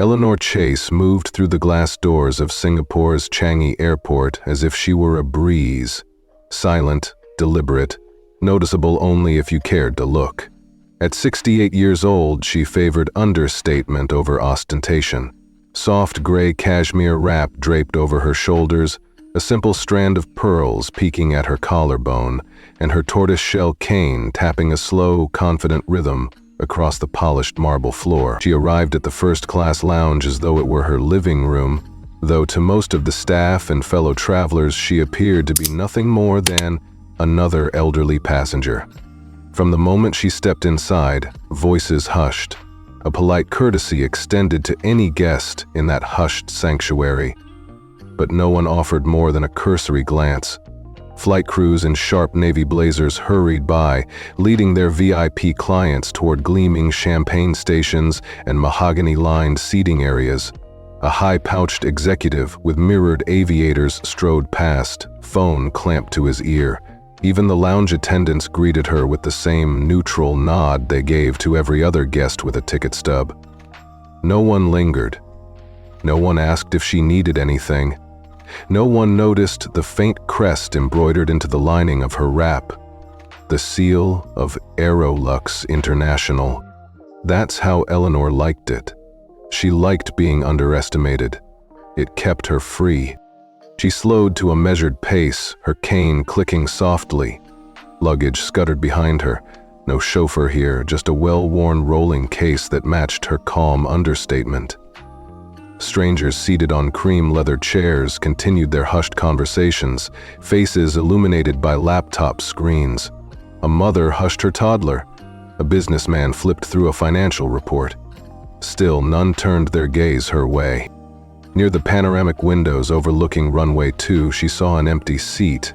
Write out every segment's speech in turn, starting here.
Eleanor Chase moved through the glass doors of Singapore's Changi Airport as if she were a breeze, silent, deliberate, noticeable only if you cared to look. At 68 years old, she favored understatement over ostentation. Soft gray cashmere wrap draped over her shoulders, a simple strand of pearls peeking at her collarbone, and her tortoise-shell cane tapping a slow, confident rhythm across the polished marble floor. She arrived at the first-class lounge as though it were her living room, though to most of the staff and fellow travelers she appeared to be nothing more than another elderly passenger. From the moment she stepped inside, voices hushed. A polite courtesy extended to any guest in that hushed sanctuary. But no one offered more than a cursory glance. Flight crews in sharp navy blazers hurried by, leading their VIP clients toward gleaming champagne stations and mahogany-lined seating areas. A high-pouched executive with mirrored aviators strode past, phone clamped to his ear. Even the lounge attendants greeted her with the same neutral nod they gave to every other guest with a ticket stub. No one lingered. No one asked if she needed anything. No one noticed the faint crest embroidered into the lining of her wrap, the seal of Aerolux International. That's how Eleanor liked it. She liked being underestimated. It kept her free. She slowed to a measured pace, her cane clicking softly. Luggage scuttered behind her. No chauffeur here, just a well-worn rolling case that matched her calm understatement. Strangers seated on cream leather chairs continued their hushed conversations, faces illuminated by laptop screens. A mother hushed her toddler. A businessman flipped through a financial report. Still, none turned their gaze her way. Near the panoramic windows overlooking runway 2, she saw an empty seat.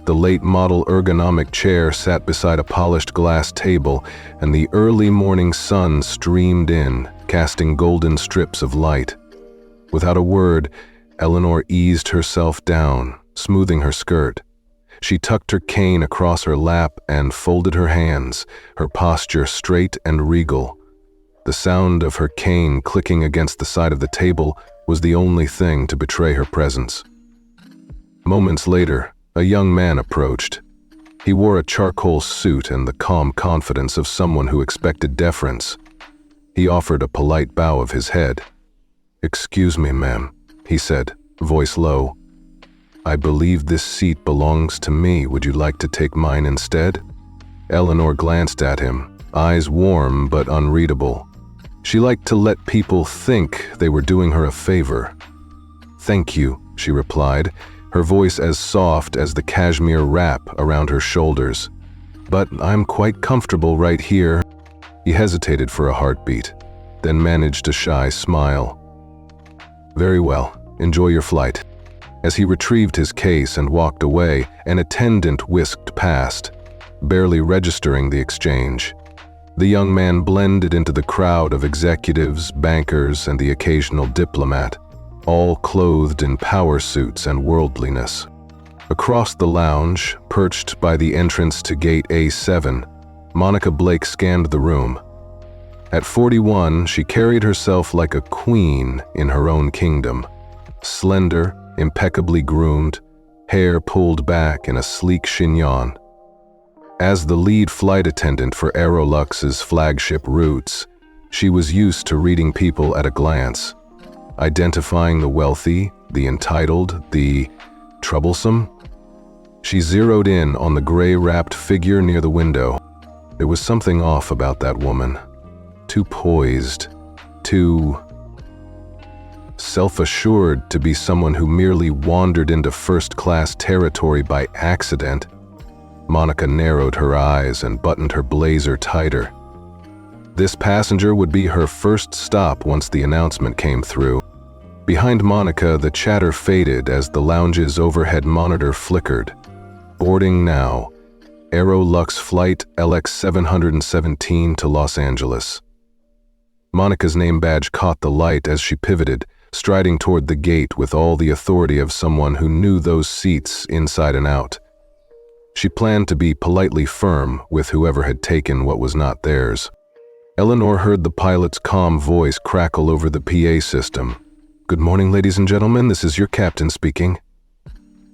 The late-model ergonomic chair sat beside a polished glass table, and the early morning sun streamed in, casting golden strips of light. Without a word, Eleanor eased herself down, smoothing her skirt. She tucked her cane across her lap and folded her hands, her posture straight and regal. The sound of her cane clicking against the side of the table was the only thing to betray her presence. Moments later, a young man approached. He wore a charcoal suit and the calm confidence of someone who expected deference. He offered a polite bow of his head. "Excuse me, ma'am," he said, voice low. "I believe this seat belongs to me. Would you like to take mine instead?" Eleanor glanced at him, eyes warm but unreadable. She liked to let people think they were doing her a favor. "Thank you," she replied, her voice as soft as the cashmere wrap around her shoulders. "But I'm quite comfortable right here." He hesitated for a heartbeat, then managed a shy smile. "Very well, enjoy your flight." As he retrieved his case and walked away, an attendant whisked past, barely registering the exchange. The young man blended into the crowd of executives, bankers, and the occasional diplomat, all clothed in power suits and worldliness. Across the lounge, perched by the entrance to gate A7, Monica Blake scanned the room. At 41, she carried herself like a queen in her own kingdom. Slender, impeccably groomed, hair pulled back in a sleek chignon. As the lead flight attendant for Aerolux's flagship routes, she was used to reading people at a glance, identifying the wealthy, the entitled, the troublesome. She zeroed in on the gray-wrapped figure near the window. There was something off about that woman. Too poised, too self-assured to be someone who merely wandered into first-class territory by accident. Monica narrowed her eyes and buttoned her blazer tighter. This passenger would be her first stop once the announcement came through. Behind Monica, the chatter faded as the lounge's overhead monitor flickered. Boarding now. Aerolux Flight LX717 to Los Angeles. Monica's name badge caught the light as she pivoted, striding toward the gate with all the authority of someone who knew those seats inside and out. She planned to be politely firm with whoever had taken what was not theirs. Eleanor heard the pilot's calm voice crackle over the PA system. "Good morning, ladies and gentlemen, this is your captain speaking."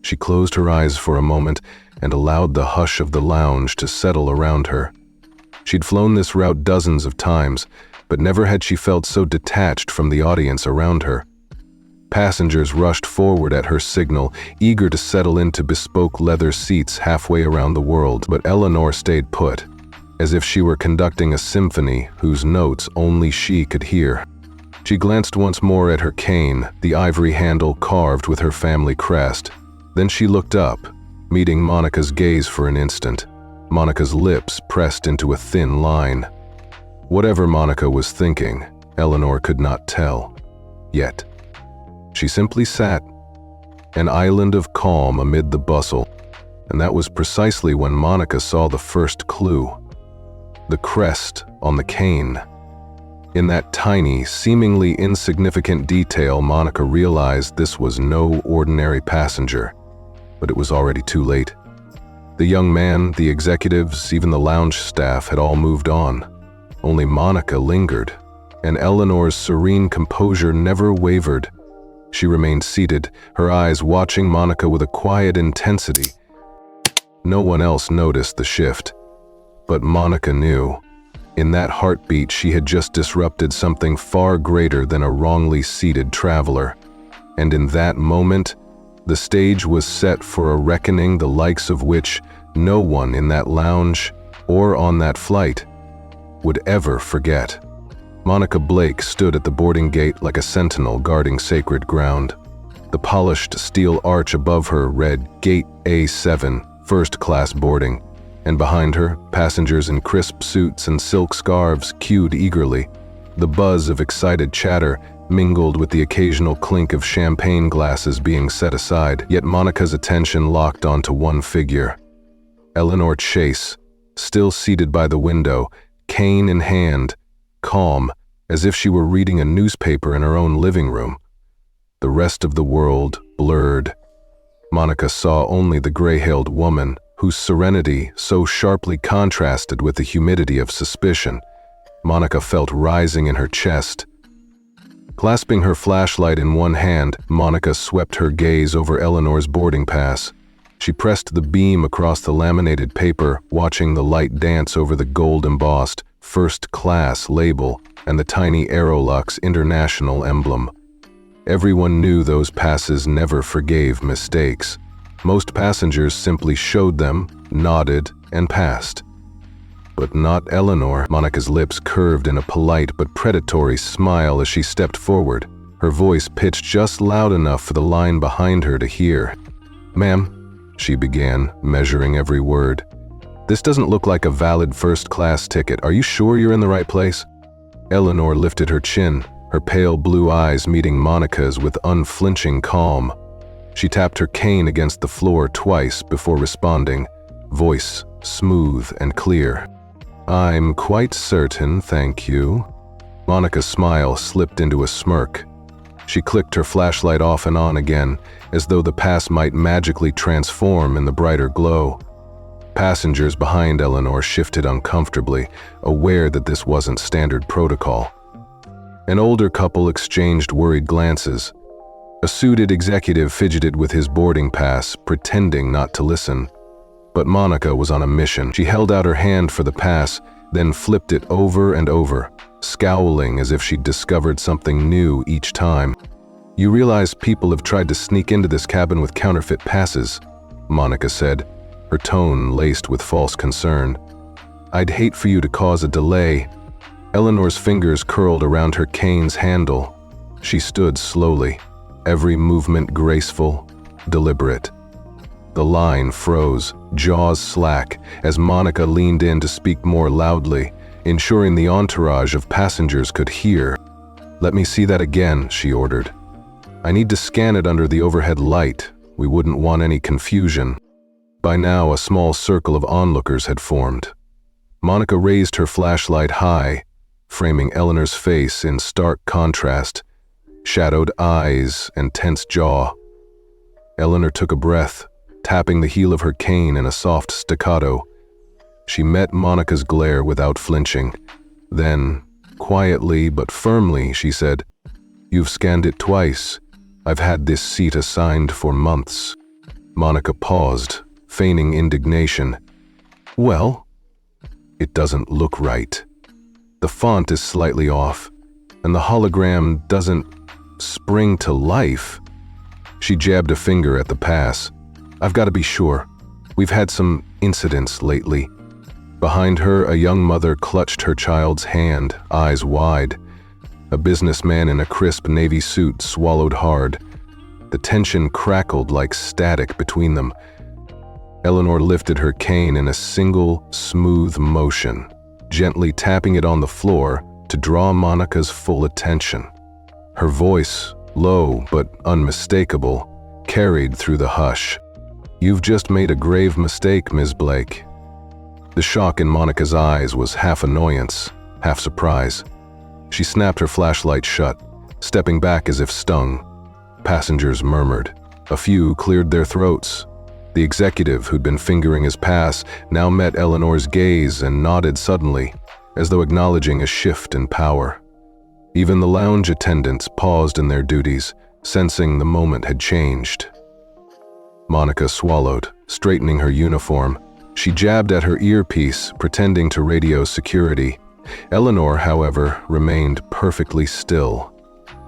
She closed her eyes for a moment and allowed the hush of the lounge to settle around her. She'd flown this route dozens of times, but never had she felt so detached from the audience around her. Passengers rushed forward at her signal, eager to settle into bespoke leather seats halfway around the world, but Eleanor stayed put, as if she were conducting a symphony whose notes only she could hear. She glanced once more at her cane, the ivory handle carved with her family crest. Then she looked up, meeting Monica's gaze for an instant. Monica's lips pressed into a thin line. Whatever Monica was thinking, Eleanor could not tell. Yet, she simply sat, an island of calm amid the bustle, and that was precisely when Monica saw the first clue. The crest on the cane. In that tiny, seemingly insignificant detail, Monica realized this was no ordinary passenger. But it was already too late. The young man, the executives, even the lounge staff had all moved on. Only Monica lingered, and Eleanor's serene composure never wavered. She remained seated, her eyes watching Monica with a quiet intensity. No one else noticed the shift. But Monica knew. In that heartbeat, she had just disrupted something far greater than a wrongly seated traveler. And in that moment, the stage was set for a reckoning the likes of which no one in that lounge or on that flight would ever forget. Monica Blake stood at the boarding gate like a sentinel guarding sacred ground. The polished steel arch above her read Gate A7, first class boarding, and behind her, passengers in crisp suits and silk scarves queued eagerly. The buzz of excited chatter mingled with the occasional clink of champagne glasses being set aside, yet Monica's attention locked onto one figure. Eleanor Chase, still seated by the window, cane in hand, calm, as if she were reading a newspaper in her own living room. The rest of the world blurred. Monica saw only the gray-haired woman, whose serenity so sharply contrasted with the humidity of suspicion. Monica felt rising in her chest. Clasping her flashlight in one hand, Monica swept her gaze over Eleanor's boarding pass. She pressed the beam across the laminated paper, watching the light dance over the gold-embossed First Class label and the tiny Aerolux International emblem. Everyone knew those passes never forgave mistakes. Most passengers simply showed them, nodded, and passed. But not Eleanor. Monica's lips curved in a polite but predatory smile as she stepped forward, her voice pitched just loud enough for the line behind her to hear. "Ma'am," she began, measuring every word. "This doesn't look like a valid first-class ticket. Are you sure you're in the right place?" Eleanor lifted her chin, her pale blue eyes meeting Monica's with unflinching calm. She tapped her cane against the floor twice before responding, voice smooth and clear. "I'm quite certain, thank you." Monica's smile slipped into a smirk. She clicked her flashlight off and on again, as though the pass might magically transform in the brighter glow. Passengers behind Eleanor shifted uncomfortably, aware that this wasn't standard protocol. An older couple exchanged worried glances. A suited executive fidgeted with his boarding pass, pretending not to listen. But Monica was on a mission. She held out her hand for the pass, then flipped it over and over, scowling as if she'd discovered something new each time. "You realize people have tried to sneak into this cabin with counterfeit passes," Monica said, her tone laced with false concern. "I'd hate for you to cause a delay." Eleanor's fingers curled around her cane's handle. She stood slowly, every movement graceful, deliberate. The line froze, jaws slack, as Monica leaned in to speak more loudly, ensuring the entourage of passengers could hear. "Let me see that again," she ordered. "I need to scan it under the overhead light. We wouldn't want any confusion." By now, a small circle of onlookers had formed. Monica raised her flashlight high, framing Eleanor's face in stark contrast, shadowed eyes and tense jaw. Eleanor took a breath, tapping the heel of her cane in a soft staccato. She met Monica's glare without flinching. Then, quietly but firmly, she said, "You've scanned it twice. I've had this seat assigned for months." Monica paused, feigning indignation. "Well?" "It doesn't look right. The font is slightly off, and the hologram doesn't spring to life." She jabbed a finger at the pass. "I've got to be sure. We've had some incidents lately." Behind her, a young mother clutched her child's hand, eyes wide. A businessman in a crisp navy suit swallowed hard. The tension crackled like static between them. Eleanor lifted her cane in a single, smooth motion, gently tapping it on the floor to draw Monica's full attention. Her voice, low but unmistakable, carried through the hush. "You've just made a grave mistake, Ms. Blake." The shock in Monica's eyes was half annoyance, half surprise. She snapped her flashlight shut, stepping back as if stung. Passengers murmured. A few cleared their throats. The executive who'd been fingering his pass now met Eleanor's gaze and nodded suddenly, as though acknowledging a shift in power. Even the lounge attendants paused in their duties, sensing the moment had changed. Monica swallowed, straightening her uniform. She jabbed at her earpiece, pretending to radio security. Eleanor, however, remained perfectly still.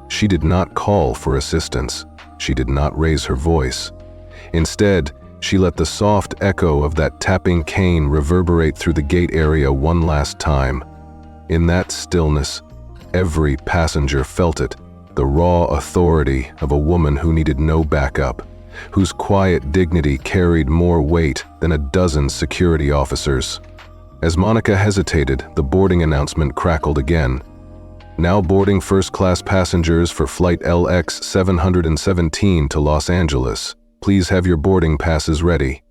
She did not call for assistance. She did not raise her voice. Instead, she let the soft echo of that tapping cane reverberate through the gate area one last time. In that stillness, every passenger felt it, the raw authority of a woman who needed no backup, whose quiet dignity carried more weight than a dozen security officers. As Monica hesitated, the boarding announcement crackled again. "Now boarding first-class passengers for flight LX 717 to Los Angeles. Please have your boarding passes ready."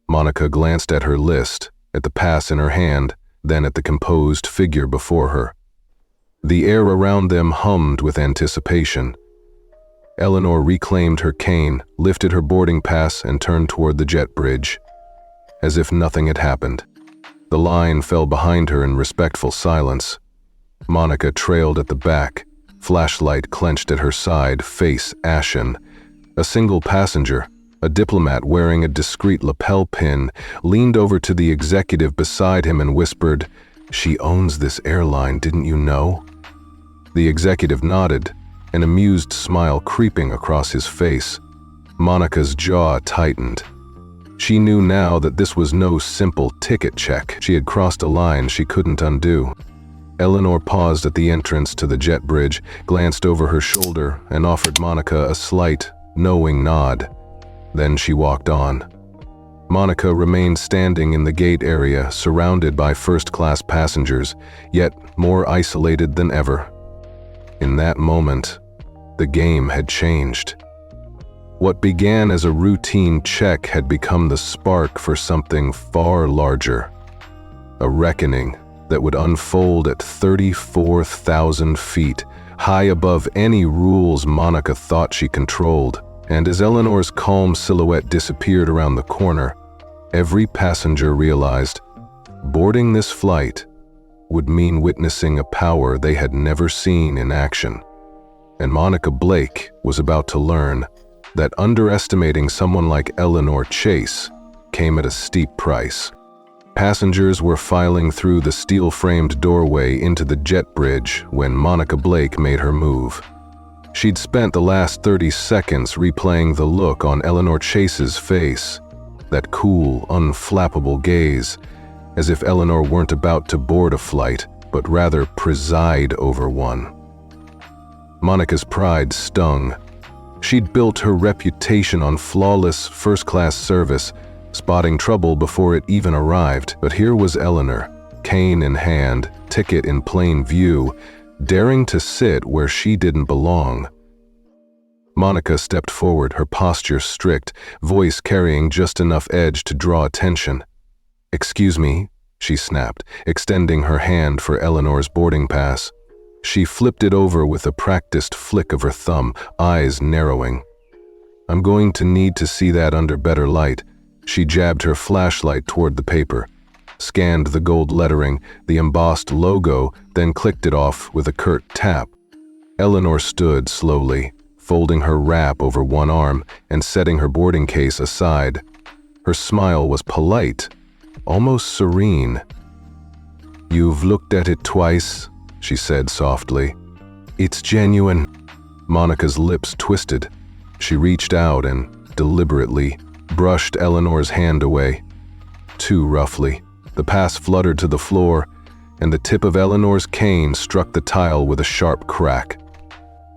Monica glanced at her list, at the pass in her hand, then at the composed figure before her. The air around them hummed with anticipation. Eleanor reclaimed her cane, lifted her boarding pass, and turned toward the jet bridge. As if nothing had happened. The line fell behind her in respectful silence. Monica trailed at the back, flashlight clenched at her side, face ashen. A single passenger, a diplomat wearing a discreet lapel pin, leaned over to the executive beside him and whispered, "She owns this airline, didn't you know?" The executive nodded, an amused smile creeping across his face. Monica's jaw tightened. She knew now that this was no simple ticket check. She had crossed a line she couldn't undo. Eleanor paused at the entrance to the jet bridge, glanced over her shoulder, and offered Monica a slight, knowing nod. Then she walked on. Monica remained standing in the gate area, surrounded by first-class passengers, yet more isolated than ever. In that moment, the game had changed. What began as a routine check had become the spark for something far larger. A reckoning that would unfold at 34,000 feet, high above any rules Monica thought she controlled. And as Eleanor's calm silhouette disappeared around the corner, every passenger realized boarding this flight would mean witnessing a power they had never seen in action. And Monica Blake was about to learn that underestimating someone like Eleanor Chase came at a steep price. Passengers were filing through the steel-framed doorway into the jet bridge when Monica Blake made her move. She'd spent the last 30 seconds replaying the look on Eleanor Chase's face, that cool, unflappable gaze, as if Eleanor weren't about to board a flight, but rather preside over one. Monica's pride stung. She'd built her reputation on flawless first-class service, spotting trouble before it even arrived. But here was Eleanor, cane in hand, ticket in plain view, daring to sit where she didn't belong. Monica stepped forward, her posture strict, voice carrying just enough edge to draw attention. "Excuse me," she snapped, extending her hand for Eleanor's boarding pass. She flipped it over with a practiced flick of her thumb, eyes narrowing. "I'm going to need to see that under better light." She jabbed her flashlight toward the paper. scanned the gold lettering, the embossed logo, then clicked it off with a curt tap. Eleanor stood slowly, folding her wrap over one arm and setting her boarding case aside. Her smile was polite, almost serene. "You've looked at it twice," she said softly. "It's genuine." Monica's lips twisted. She reached out and, deliberately, brushed Eleanor's hand away. Too roughly. The pass fluttered to the floor, and the tip of Eleanor's cane struck the tile with a sharp crack.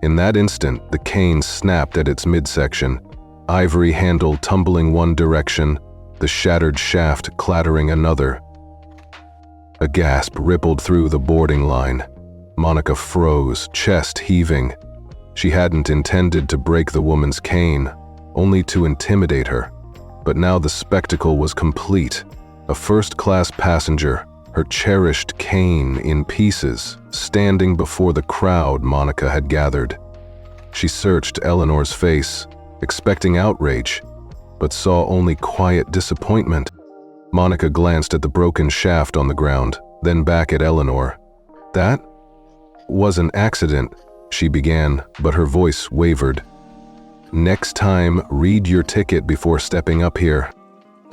In that instant, the cane snapped at its midsection, ivory handle tumbling one direction, the shattered shaft clattering another. A gasp rippled through the boarding line. Monica froze, chest heaving. She hadn't intended to break the woman's cane, only to intimidate her. But now the spectacle was complete. A first-class passenger, her cherished cane in pieces, standing before the crowd Monica had gathered. She searched Eleanor's face, expecting outrage, but saw only quiet disappointment. Monica glanced at the broken shaft on the ground, then back at Eleanor. "That was an accident," she began, but her voice wavered. "Next time, read your ticket before stepping up here."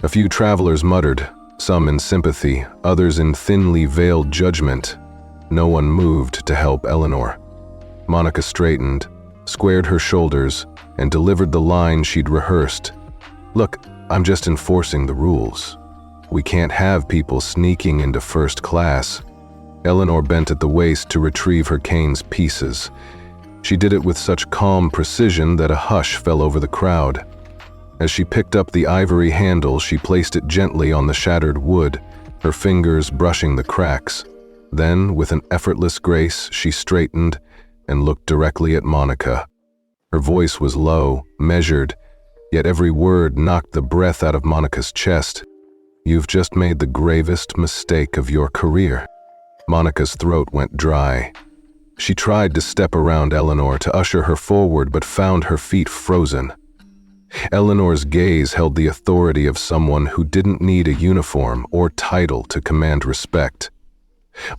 A few travelers muttered, some in sympathy, others in thinly veiled judgment. No one moved to help Eleanor. Monica straightened, squared her shoulders, and delivered the line she'd rehearsed. "Look, I'm just enforcing the rules. We can't have people sneaking into first class." Eleanor bent at the waist to retrieve her cane's pieces. She did it with such calm precision that a hush fell over the crowd. As she picked up the ivory handle, she placed it gently on the shattered wood, her fingers brushing the cracks. Then, with an effortless grace, she straightened and looked directly at Monica. Her voice was low, measured, yet every word knocked the breath out of Monica's chest. "You've just made the gravest mistake of your career." Monica's throat went dry. She tried to step around Eleanor to usher her forward, but found her feet frozen. Eleanor's gaze held the authority of someone who didn't need a uniform or title to command respect.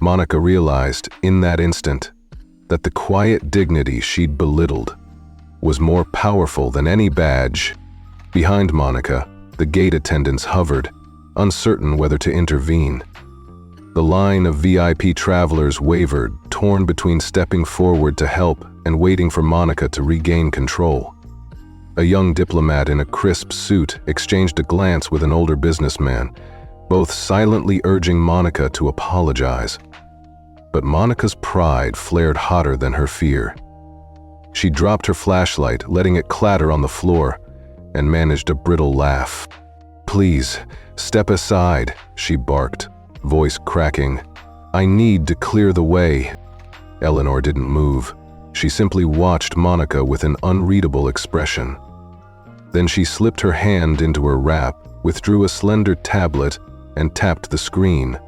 Monica realized, in that instant, that the quiet dignity she'd belittled was more powerful than any badge. Behind Monica, the gate attendants hovered, uncertain whether to intervene. The line of VIP travelers wavered, torn between stepping forward to help and waiting for Monica to regain control. A young diplomat in a crisp suit exchanged a glance with an older businessman, both silently urging Monica to apologize. But Monica's pride flared hotter than her fear. She dropped her flashlight, letting it clatter on the floor, and managed a brittle laugh. "Please, step aside," she barked, voice cracking. "I need to clear the way." Eleanor didn't move. She simply watched Monica with an unreadable expression. Then she slipped her hand into her wrap, withdrew a slender tablet, and tapped the screen.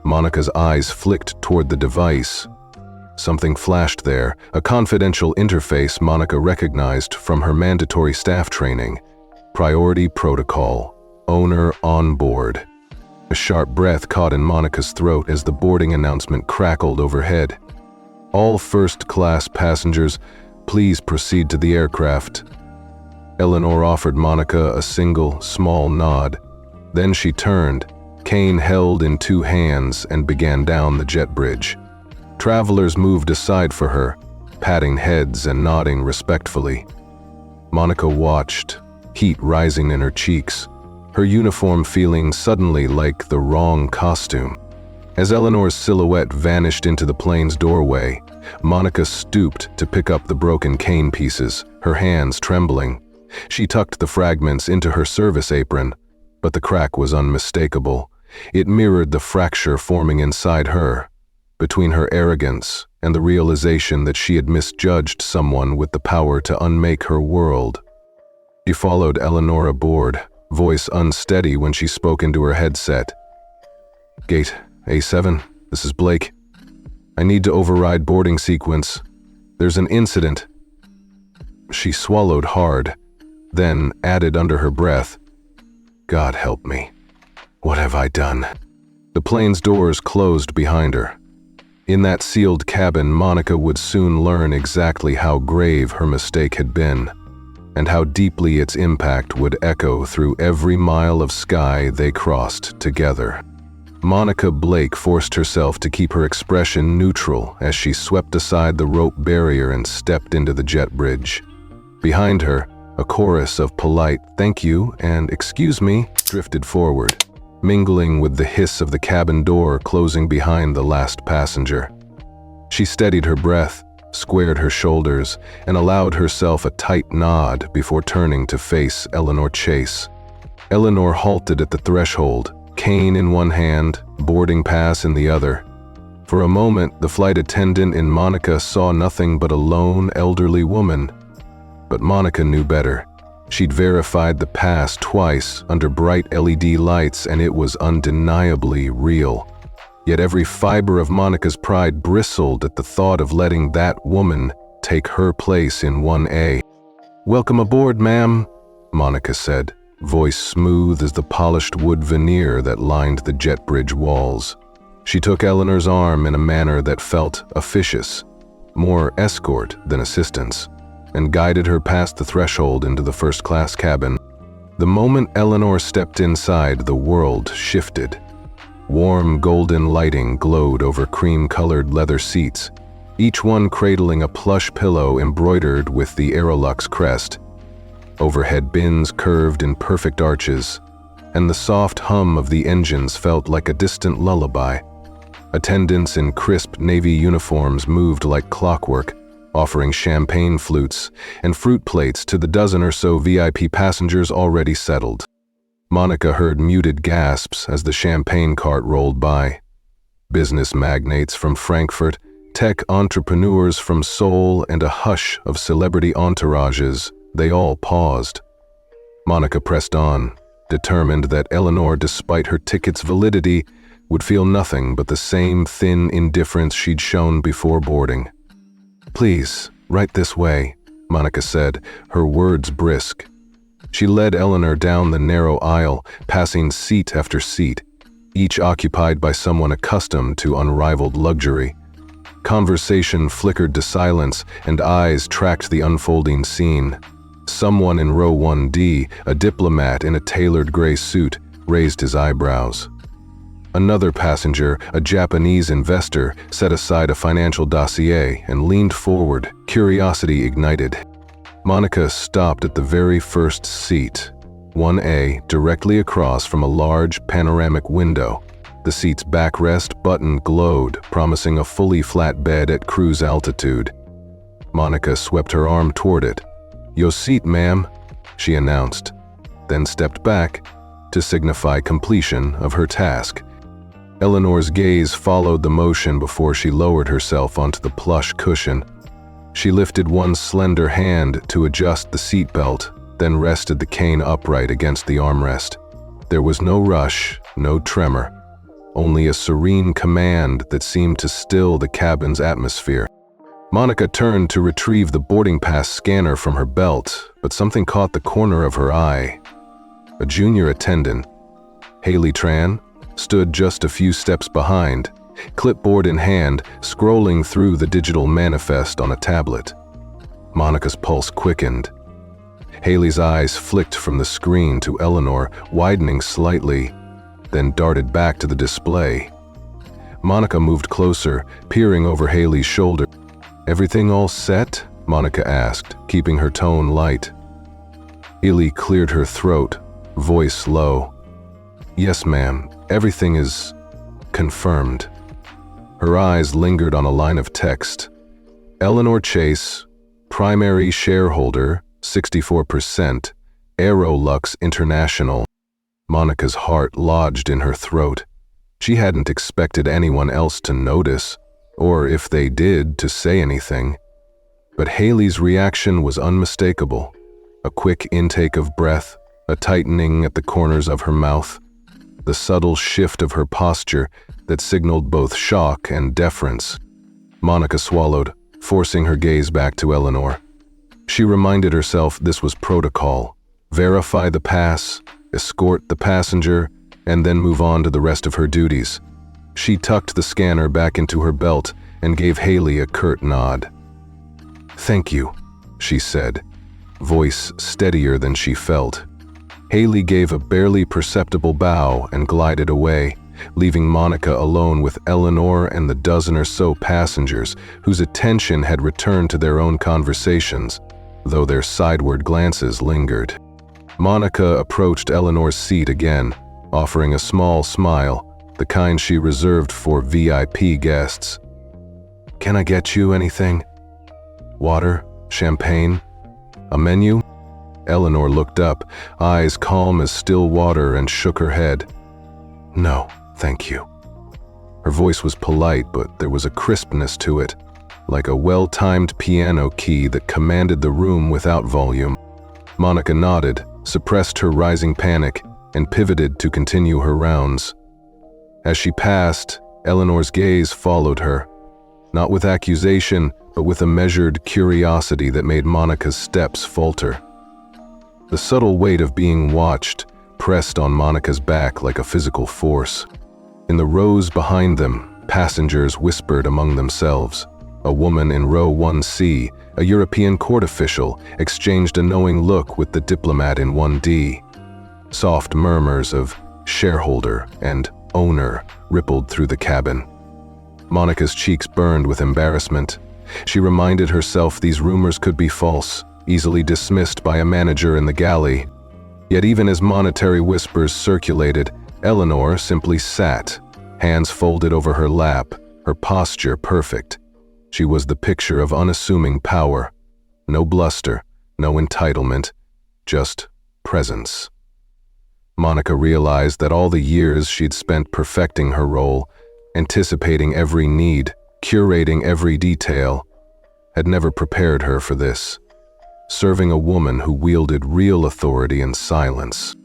Monica's eyes flicked toward the device. Something flashed there, a confidential interface Monica recognized from her mandatory staff training. Priority protocol. Owner on board. A sharp breath caught in Monica's throat as the boarding announcement crackled overhead. "All first-class passengers, please proceed to the aircraft." Eleanor offered Monica a single, small nod. Then she turned, cane held in two hands, and began down the jet bridge. Travelers moved aside for her, patting heads and nodding respectfully. Monica watched, heat rising in her cheeks, her uniform feeling suddenly like the wrong costume. As Eleanor's silhouette vanished into the plane's doorway, Monica stooped to pick up the broken cane pieces, her hands trembling. She tucked the fragments into her service apron, but the crack was unmistakable. It mirrored the fracture forming inside her, between her arrogance and the realization that she had misjudged someone with the power to unmake her world. She followed Eleanor aboard, voice unsteady when she spoke into her headset. "Gate A7, this is Blake. I need to override boarding sequence. There's an incident." She swallowed hard, then added under her breath, "God help me. What have I done?" The plane's doors closed behind her. In that sealed cabin, Monica would soon learn exactly how grave her mistake had been, and how deeply its impact would echo through every mile of sky they crossed together. Monica Blake forced herself to keep her expression neutral as she swept aside the rope barrier and stepped into the jet bridge. Behind her, a chorus of polite "thank you" and "excuse me" drifted forward, mingling with the hiss of the cabin door closing behind the last passenger. She steadied her breath, squared her shoulders, and allowed herself a tight nod before turning to face Eleanor Chase. Eleanor halted at the threshold, cane in one hand, boarding pass in the other. For a moment, the flight attendant in Monica saw nothing but a lone, elderly woman. But Monica knew better. She'd verified the pass twice under bright LED lights, and it was undeniably real. Yet every fiber of Monica's pride bristled at the thought of letting that woman take her place in 1A. "Welcome aboard, ma'am," Monica said, voice smooth as the polished wood veneer that lined the jet bridge walls. She took Eleanor's arm in a manner that felt officious, more escort than assistance, and guided her past the threshold into the first-class cabin. The moment Eleanor stepped inside, the world shifted. Warm golden lighting glowed over cream-colored leather seats, each one cradling a plush pillow embroidered with the Aerolux crest. Overhead bins curved in perfect arches, and the soft hum of the engines felt like a distant lullaby. Attendants in crisp navy uniforms moved like clockwork, offering champagne flutes and fruit plates to the dozen or so VIP passengers already settled. Monica heard muted gasps as the champagne cart rolled by. Business magnates from Frankfurt, tech entrepreneurs from Seoul, and a hush of celebrity entourages, they all paused. Monica pressed on, determined that Eleanor, despite her ticket's validity, would feel nothing but the same thin indifference she'd shown before boarding. "Please, right this way," Monica said, her words brisk. She led Eleanor down the narrow aisle, passing seat after seat, each occupied by someone accustomed to unrivaled luxury. Conversation flickered to silence, and eyes tracked the unfolding scene. Someone in row 1D, a diplomat in a tailored gray suit, raised his eyebrows. Another passenger, a Japanese investor, set aside a financial dossier and leaned forward, curiosity ignited. Monica stopped at the very first seat, 1A, directly across from a large panoramic window. The seat's backrest button glowed, promising a fully flat bed at cruise altitude. Monica swept her arm toward it. "Your seat, ma'am," she announced, then stepped back to signify completion of her task. Eleanor's gaze followed the motion before she lowered herself onto the plush cushion. She lifted one slender hand to adjust the seatbelt, then rested the cane upright against the armrest. There was no rush, no tremor, only a serene command that seemed to still the cabin's atmosphere. Monica turned to retrieve the boarding pass scanner from her belt, but something caught the corner of her eye. A junior attendant, Haley Tran, stood just a few steps behind, clipboard in hand, scrolling through the digital manifest on a tablet. Monica's pulse quickened. Haley's eyes flicked from the screen to Eleanor, widening slightly, then darted back to the display. Monica moved closer, peering over Haley's shoulder. "Everything all set?" Monica asked, keeping her tone light. Haley cleared her throat, voice low. "Yes, ma'am. Everything is confirmed." Her eyes lingered on a line of text. Eleanor Chase, primary shareholder, 64%, Aerolux International. Monica's heart lodged in her throat. She hadn't expected anyone else to notice, or if they did, to say anything. But Haley's reaction was unmistakable. A quick intake of breath, a tightening at the corners of her mouth, the subtle shift of her posture that signaled both shock and deference. Monica swallowed, forcing her gaze back to Eleanor. She reminded herself this was protocol. Verify the pass, escort the passenger, and then move on to the rest of her duties. She tucked the scanner back into her belt and gave Haley a curt nod. "Thank you," she said, voice steadier than she felt. Haley gave a barely perceptible bow and glided away, leaving Monica alone with Eleanor and the dozen or so passengers whose attention had returned to their own conversations, though their sideward glances lingered. Monica approached Eleanor's seat again, offering a small smile, the kind she reserved for VIP guests. "Can I get you anything? Water? Champagne? A menu?" Eleanor looked up, eyes calm as still water, and shook her head. "No, thank you." Her voice was polite, but there was a crispness to it, like a well-timed piano key that commanded the room without volume. Monica nodded, suppressed her rising panic, and pivoted to continue her rounds. As she passed, Eleanor's gaze followed her, not with accusation, but with a measured curiosity that made Monica's steps falter. The subtle weight of being watched pressed on Monica's back like a physical force. In the rows behind them, passengers whispered among themselves. A woman in row 1C, a European court official, exchanged a knowing look with the diplomat in 1D. Soft murmurs of shareholder and owner rippled through the cabin. Monica's cheeks burned with embarrassment. She reminded herself these rumors could be false, easily dismissed by a manager in the galley. Yet even as monetary whispers circulated, Eleanor simply sat, hands folded over her lap, her posture perfect. She was the picture of unassuming power. No bluster, no entitlement, just presence. Monica realized that all the years she'd spent perfecting her role, anticipating every need, curating every detail, had never prepared her for this. Serving a woman who wielded real authority in silence.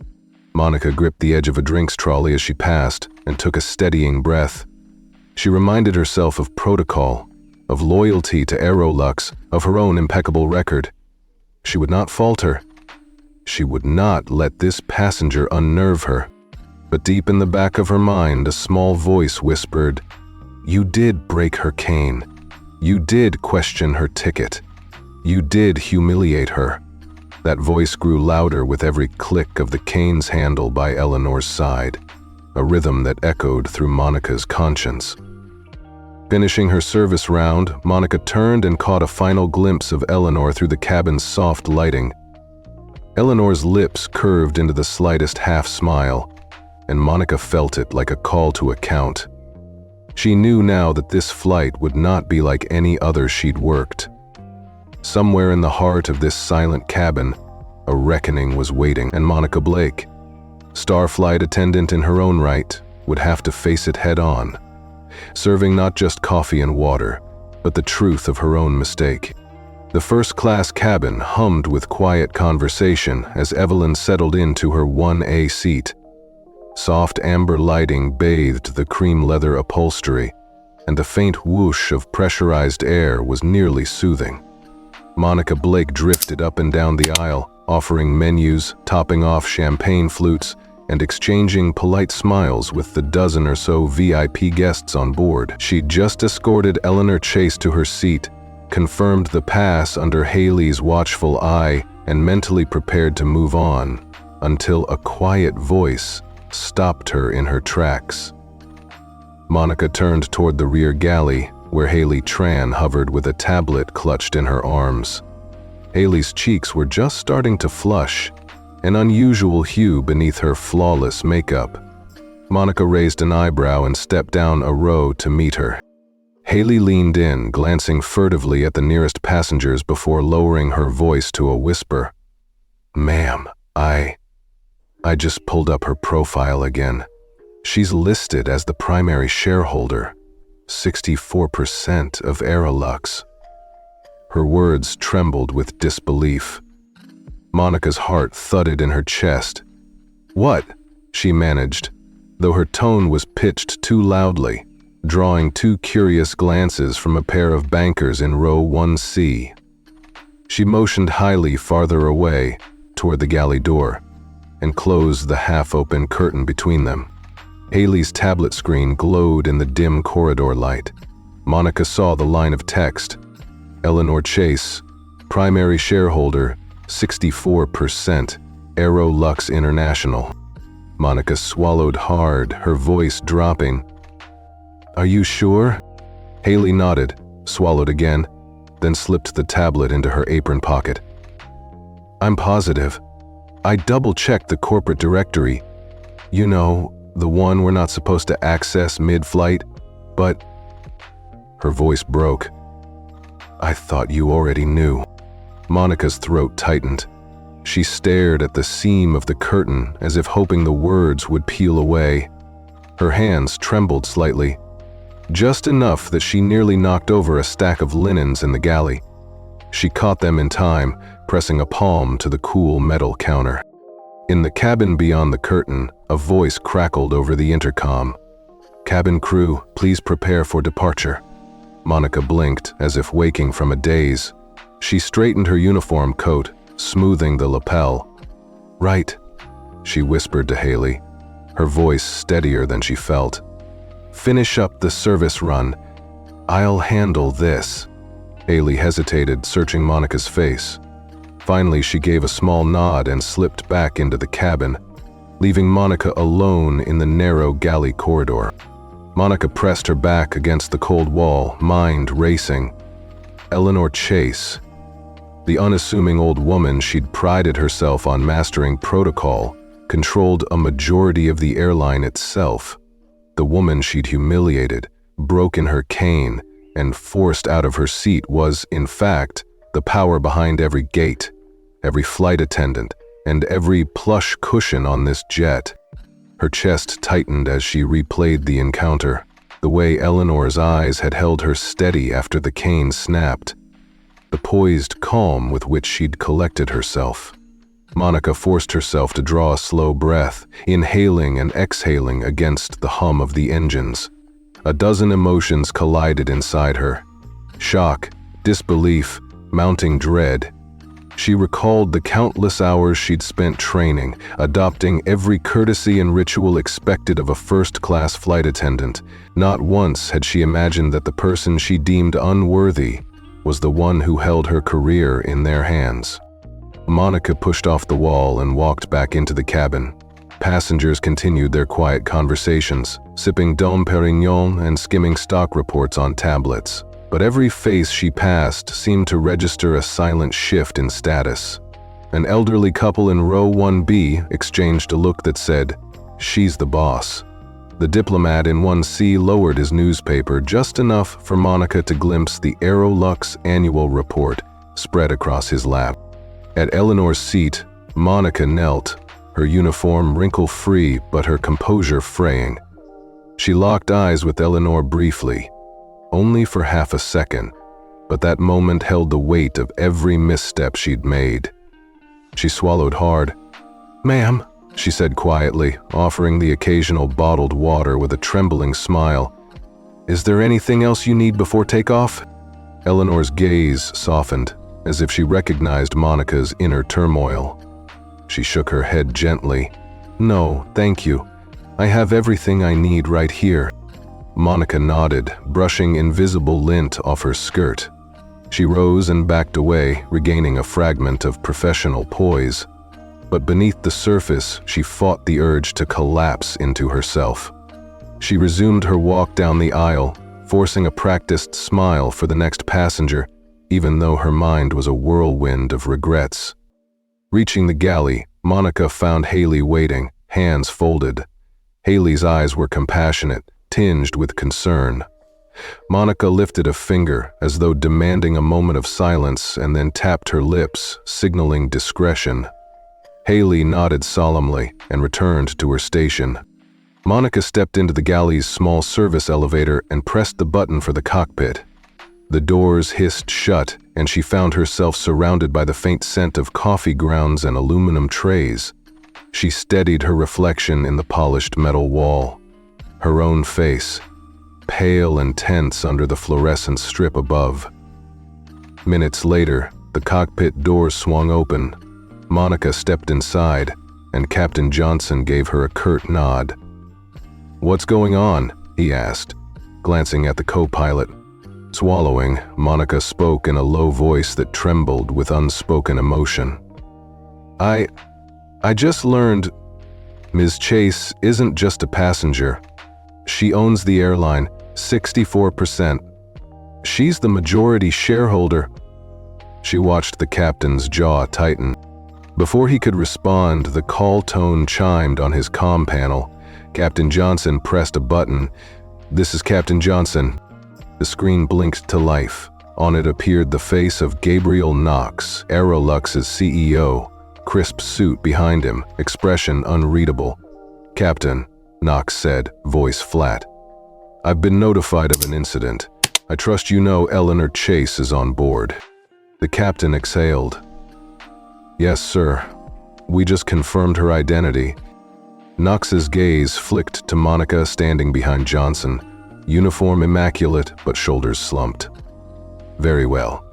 Monica gripped the edge of a drinks trolley as she passed and took a steadying breath. She reminded herself of protocol, of loyalty to Aerolux, of her own impeccable record. She would not falter. She would not let this passenger unnerve her. But deep in the back of her mind, a small voice whispered, "You did break her cane. You did question her ticket. You did humiliate her." That voice grew louder with every click of the cane's handle by Eleanor's side, a rhythm that echoed through Monica's conscience. Finishing her service round, Monica turned and caught a final glimpse of Eleanor through the cabin's soft lighting. Eleanor's lips curved into the slightest half-smile, and Monica felt it like a call to account. She knew now that this flight would not be like any other she'd worked. Somewhere in the heart of this silent cabin, a reckoning was waiting, and Monica Blake, Starflight attendant in her own right, would have to face it head-on, serving not just coffee and water, but the truth of her own mistake. The first-class cabin hummed with quiet conversation as Evelyn settled into her 1A seat. Soft amber lighting bathed the cream leather upholstery, and the faint whoosh of pressurized air was nearly soothing. Monica Blake drifted up and down the aisle, offering menus, topping off champagne flutes, and exchanging polite smiles with the dozen or so VIP guests on board. She'd just escorted Eleanor Chase to her seat, confirmed the pass under Haley's watchful eye, and mentally prepared to move on, until a quiet voice stopped her in her tracks. Monica turned toward the rear galley, where Haley Tran hovered with a tablet clutched in her arms. Haley's cheeks were just starting to flush, an unusual hue beneath her flawless makeup. Monica raised an eyebrow and stepped down a row to meet her. Haley leaned in, glancing furtively at the nearest passengers before lowering her voice to a whisper. "Ma'am, I just pulled up her profile again. She's listed as the primary shareholder, 64% of Aerolux." Her words trembled with disbelief. Monica's heart thudded in her chest. "What?" she managed, though her tone was pitched too loudly, drawing two curious glances from a pair of bankers in row 1C. She motioned Haley farther away, toward the galley door, and closed the half-open curtain between them. Haley's tablet screen glowed in the dim corridor light. Monica saw the line of text. Eleanor Chase, primary shareholder, 64%, Aerolux International. Monica swallowed hard, her voice dropping. "Are you sure?" Haley nodded, swallowed again, then slipped the tablet into her apron pocket. "I'm positive. I double-checked the corporate directory. You know, the one we're not supposed to access mid-flight, but..." Her voice broke. "I thought you already knew." Monica's throat tightened. She stared at the seam of the curtain as if hoping the words would peel away. Her hands trembled slightly, just enough that she nearly knocked over a stack of linens in the galley. She caught them in time, pressing a palm to the cool metal counter. In the cabin beyond the curtain, a voice crackled over the intercom. "Cabin crew, please prepare for departure." Monica blinked, as if waking from a daze. She straightened her uniform coat, smoothing the lapel. "Right," she whispered to Haley, her voice steadier than she felt. "Finish up the service run. I'll handle this." Haley hesitated, searching Monica's face. Finally, she gave a small nod and slipped back into the cabin, leaving Monica alone in the narrow galley corridor. Monica pressed her back against the cold wall, mind racing. Eleanor Chase. The unassuming old woman she'd prided herself on mastering protocol, controlled a majority of the airline itself. The woman she'd humiliated, broken her cane, and forced out of her seat was, in fact, the power behind every gate, every flight attendant, and every plush cushion on this jet. Her chest tightened as she replayed the encounter, the way Eleanor's eyes had held her steady after the cane snapped, the poised calm with which she'd collected herself. Monica forced herself to draw a slow breath, inhaling and exhaling against the hum of the engines. A dozen emotions collided inside her. Shock, disbelief, mounting dread. She recalled the countless hours she'd spent training, adopting every courtesy and ritual expected of a first-class flight attendant. Not once had she imagined that the person she deemed unworthy was the one who held her career in their hands. Monica pushed off the wall and walked back into the cabin. Passengers continued their quiet conversations, sipping Dom Perignon and skimming stock reports on tablets. But every face she passed seemed to register a silent shift in status. An elderly couple in row 1B exchanged a look that said, "She's the boss." The diplomat in 1C lowered his newspaper just enough for Monica to glimpse the Aerolux annual report spread across his lap. At Eleanor's seat, Monica knelt, her uniform wrinkle-free but her composure fraying. She locked eyes with Eleanor briefly, only for half a second, but that moment held the weight of every misstep she'd made. She swallowed hard. "Ma'am," she said quietly, offering the occasional bottled water with a trembling smile. "Is there anything else you need before takeoff?" Eleanor's gaze softened, as if she recognized Monica's inner turmoil. She shook her head gently. "No, thank you. I have everything I need right here." Monica nodded, brushing invisible lint off her skirt. She rose and backed away, regaining a fragment of professional poise. But beneath the surface, she fought the urge to collapse into herself. She resumed her walk down the aisle, forcing a practiced smile for the next passenger, even though her mind was a whirlwind of regrets. Reaching the galley, Monica found Haley waiting, hands folded. Haley's eyes were compassionate, tinged with concern. Monica lifted a finger as though demanding a moment of silence and then tapped her lips, signaling discretion. Haley nodded solemnly and returned to her station. Monica stepped into the galley's small service elevator and pressed the button for the cockpit. The doors hissed shut, and she found herself surrounded by the faint scent of coffee grounds and aluminum trays. She steadied her reflection in the polished metal wall. Her own face, pale and tense under the fluorescent strip above. Minutes later, the cockpit doors swung open. Monica stepped inside, and Captain Johnson gave her a curt nod. "What's going on?" he asked, glancing at the co-pilot. Swallowing, Monica spoke in a low voice that trembled with unspoken emotion. I just learned Ms. Chase isn't just a passenger. She owns the airline, 64%. She's the majority shareholder." She watched the captain's jaw tighten. Before he could respond, the call tone chimed on his comm panel. Captain Johnson pressed a button. "This is Captain Johnson." The screen blinked to life. On it appeared the face of Gabriel Knox, Aerolux's CEO, crisp suit behind him, expression unreadable. "Captain," Knox said, voice flat. "I've been notified of an incident. I trust you know Eleanor Chase is on board." The captain exhaled. "Yes, sir. We just confirmed her identity." Knox's gaze flicked to Monica standing behind Johnson, uniform immaculate but shoulders slumped. "Very well.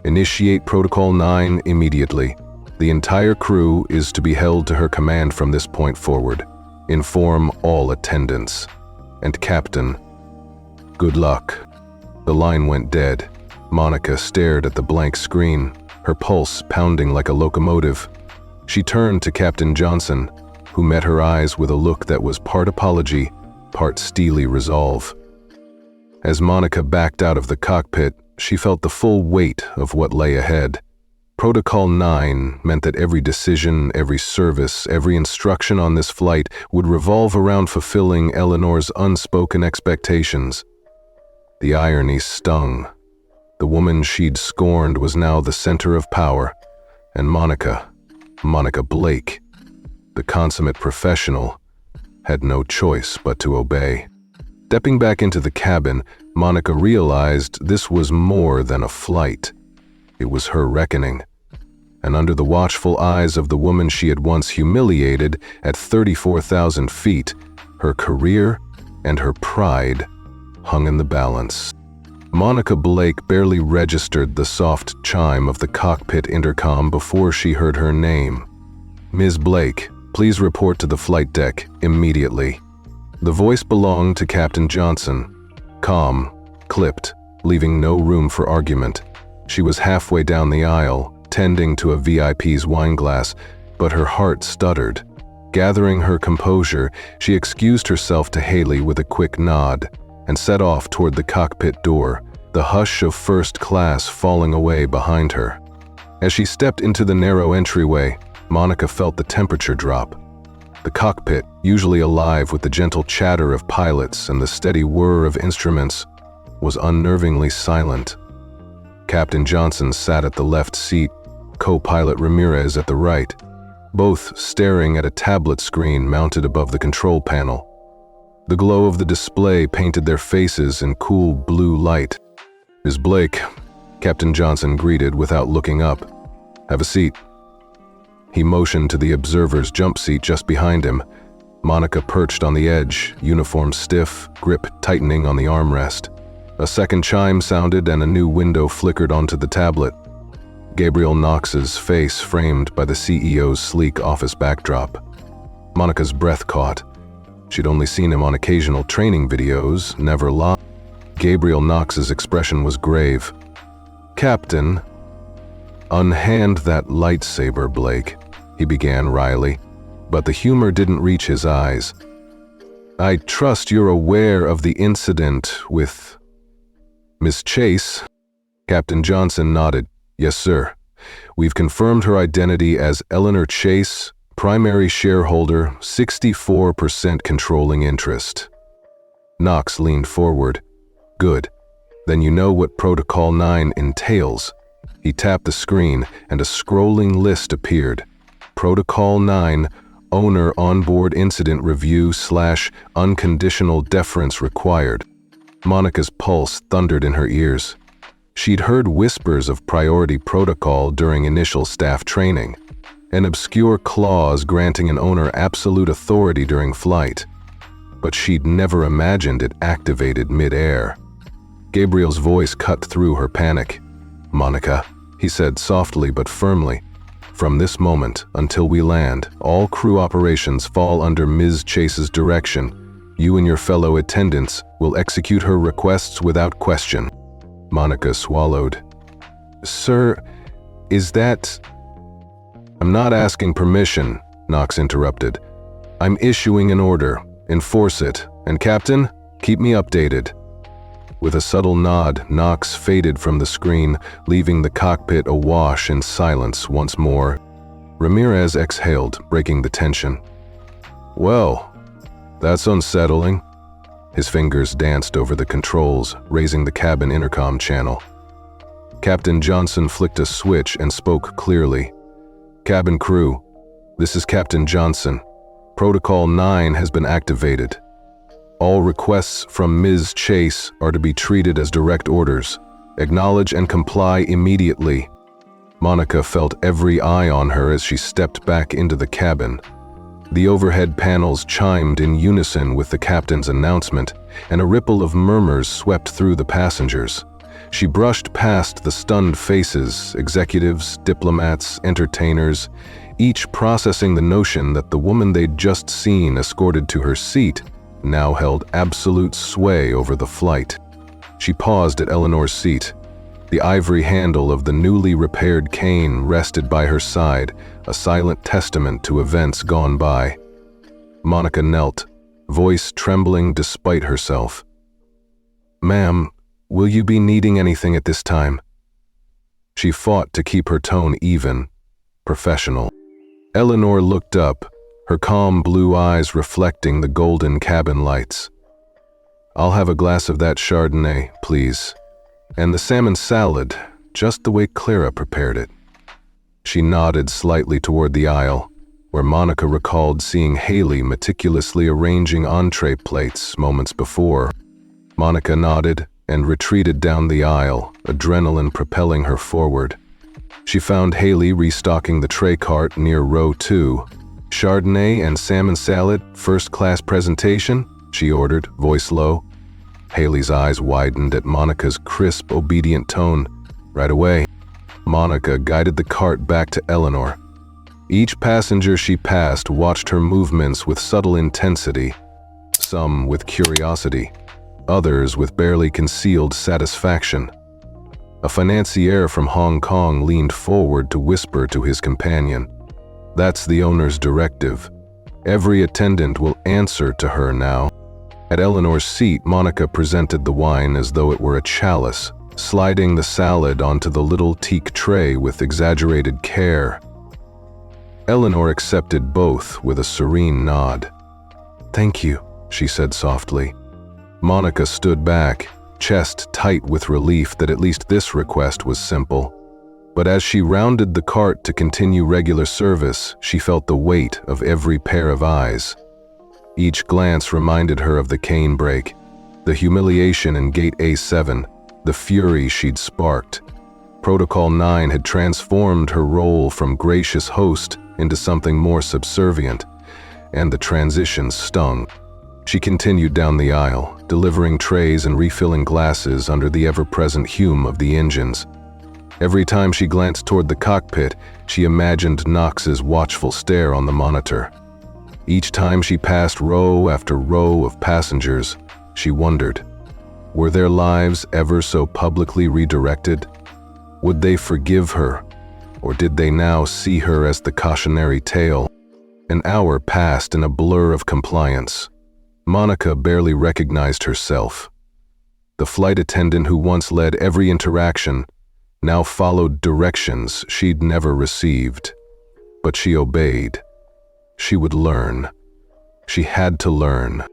Initiate Protocol 9 immediately. The entire crew is to be held to her command from this point forward. Inform all attendants. And Captain, good luck." The line went dead. Monica stared at the blank screen, her pulse pounding like a locomotive. She turned to Captain Johnson, who met her eyes with a look that was part apology, part steely resolve. As Monica backed out of the cockpit, she felt the full weight of what lay ahead. Protocol 9 meant that every decision, every service, every instruction on this flight would revolve around fulfilling Eleanor's unspoken expectations. The irony stung. The woman she'd scorned was now the center of power, and Monica Blake, the consummate professional, had no choice but to obey. Stepping back into the cabin, Monica realized this was more than a flight. It was her reckoning. And under the watchful eyes of the woman she had once humiliated at 34,000 feet, her career and her pride hung in the balance. Monica Blake barely registered the soft chime of the cockpit intercom before she heard her name. "Ms. Blake, please report to the flight deck immediately." The voice belonged to Captain Johnson. Calm, clipped, leaving no room for argument. She was halfway down the aisle, tending to a VIP's wine glass, but her heart stuttered. Gathering her composure, she excused herself to Haley with a quick nod and set off toward the cockpit door, the hush of first class falling away behind her. As she stepped into the narrow entryway, Monica felt the temperature drop. The cockpit, usually alive with the gentle chatter of pilots and the steady whir of instruments, was unnervingly silent. Captain Johnson sat at the left seat, co-pilot Ramirez at the right, both staring at a tablet screen mounted above the control panel. The glow of the display painted their faces in cool blue light. "Ms. Blake," Captain Johnson greeted without looking up. "Have a seat." He motioned to the observer's jump seat just behind him. Monica perched on the edge, uniform stiff, grip tightening on the armrest. A second chime sounded and a new window flickered onto the tablet. Gabriel Knox's face framed by the CEO's sleek office backdrop. Monica's breath caught. She'd only seen him on occasional training videos, never live. Gabriel Knox's expression was grave. "Captain, unhand that lightsaber, Blake," he began wryly, but the humor didn't reach his eyes. "I trust you're aware of the incident with Miss Chase." Captain Johnson nodded. "Yes, sir. We've confirmed her identity as Eleanor Chase, primary shareholder, 64% controlling interest." Knox leaned forward. "Good. Then you know what Protocol 9 entails." He tapped the screen and a scrolling list appeared. Protocol 9, Owner Onboard Incident Review / Unconditional Deference Required. Monica's pulse thundered in her ears. She'd heard whispers of priority protocol during initial staff training, an obscure clause granting an owner absolute authority during flight. But she'd never imagined it activated mid-air. Gabriel's voice cut through her panic. "Monica," he said softly but firmly, "from this moment until we land, all crew operations fall under Ms. Chase's direction. You and your fellow attendants will execute her requests without question." Monica swallowed. "Sir, is that—" "I'm not asking permission," Knox interrupted. "I'm issuing an order. Enforce it. And Captain, keep me updated." With a subtle nod, Knox faded from the screen, leaving the cockpit awash in silence once more. Ramirez exhaled, breaking the tension. "Well, that's unsettling." His fingers danced over the controls, raising the cabin intercom channel. Captain Johnson flicked a switch and spoke clearly. "Cabin crew, this is Captain Johnson. Protocol 9 has been activated. All requests from Ms. Chase are to be treated as direct orders. Acknowledge and comply immediately." Monica felt every eye on her as she stepped back into the cabin. The overhead panels chimed in unison with the captain's announcement, and a ripple of murmurs swept through the passengers. She brushed past the stunned faces, executives, diplomats, entertainers, each processing the notion that the woman they'd just seen escorted to her seat now held absolute sway over the flight. She paused at Eleanor's seat. The ivory handle of the newly repaired cane rested by her side, a silent testament to events gone by. Monica knelt, voice trembling despite herself. "Ma'am, will you be needing anything at this time?" She fought to keep her tone even, professional. Eleanor looked up, her calm blue eyes reflecting the golden cabin lights. "I'll have a glass of that Chardonnay, please. And the salmon salad, just the way Clara prepared it." She nodded slightly toward the aisle, where Monica recalled seeing Haley meticulously arranging entree plates moments before. Monica nodded and retreated down the aisle, adrenaline propelling her forward. She found Haley restocking the tray cart near row 2. "Chardonnay and salmon salad, first-class presentation," she ordered, voice low. Haley's eyes widened at Monica's crisp, obedient tone. "Right away." Monica guided the cart back to Eleanor. Each passenger she passed watched her movements with subtle intensity, some with curiosity, others with barely concealed satisfaction. A financier from Hong Kong leaned forward to whisper to his companion, "That's the owner's directive. Every attendant will answer to her now." At Eleanor's seat, Monica presented the wine as though it were a chalice, sliding the salad onto the little teak tray with exaggerated care. Eleanor accepted both with a serene nod. "Thank you," she said softly. Monica stood back, chest tight with relief that at least this request was simple. But as she rounded the cart to continue regular service, she felt the weight of every pair of eyes. Each glance reminded her of the cane break, the humiliation in Gate A7, the fury she'd sparked. Protocol 9 had transformed her role from gracious host into something more subservient, and the transition stung. She continued down the aisle, delivering trays and refilling glasses under the ever-present hum of the engines. Every time she glanced toward the cockpit, she imagined Knox's watchful stare on the monitor. Each time she passed row after row of passengers, she wondered, were their lives ever so publicly redirected? Would they forgive her, or did they now see her as the cautionary tale? An hour passed in a blur of compliance. Monica barely recognized herself. The flight attendant who once led every interaction now followed directions she'd never received. But she obeyed. She would learn. She had to learn.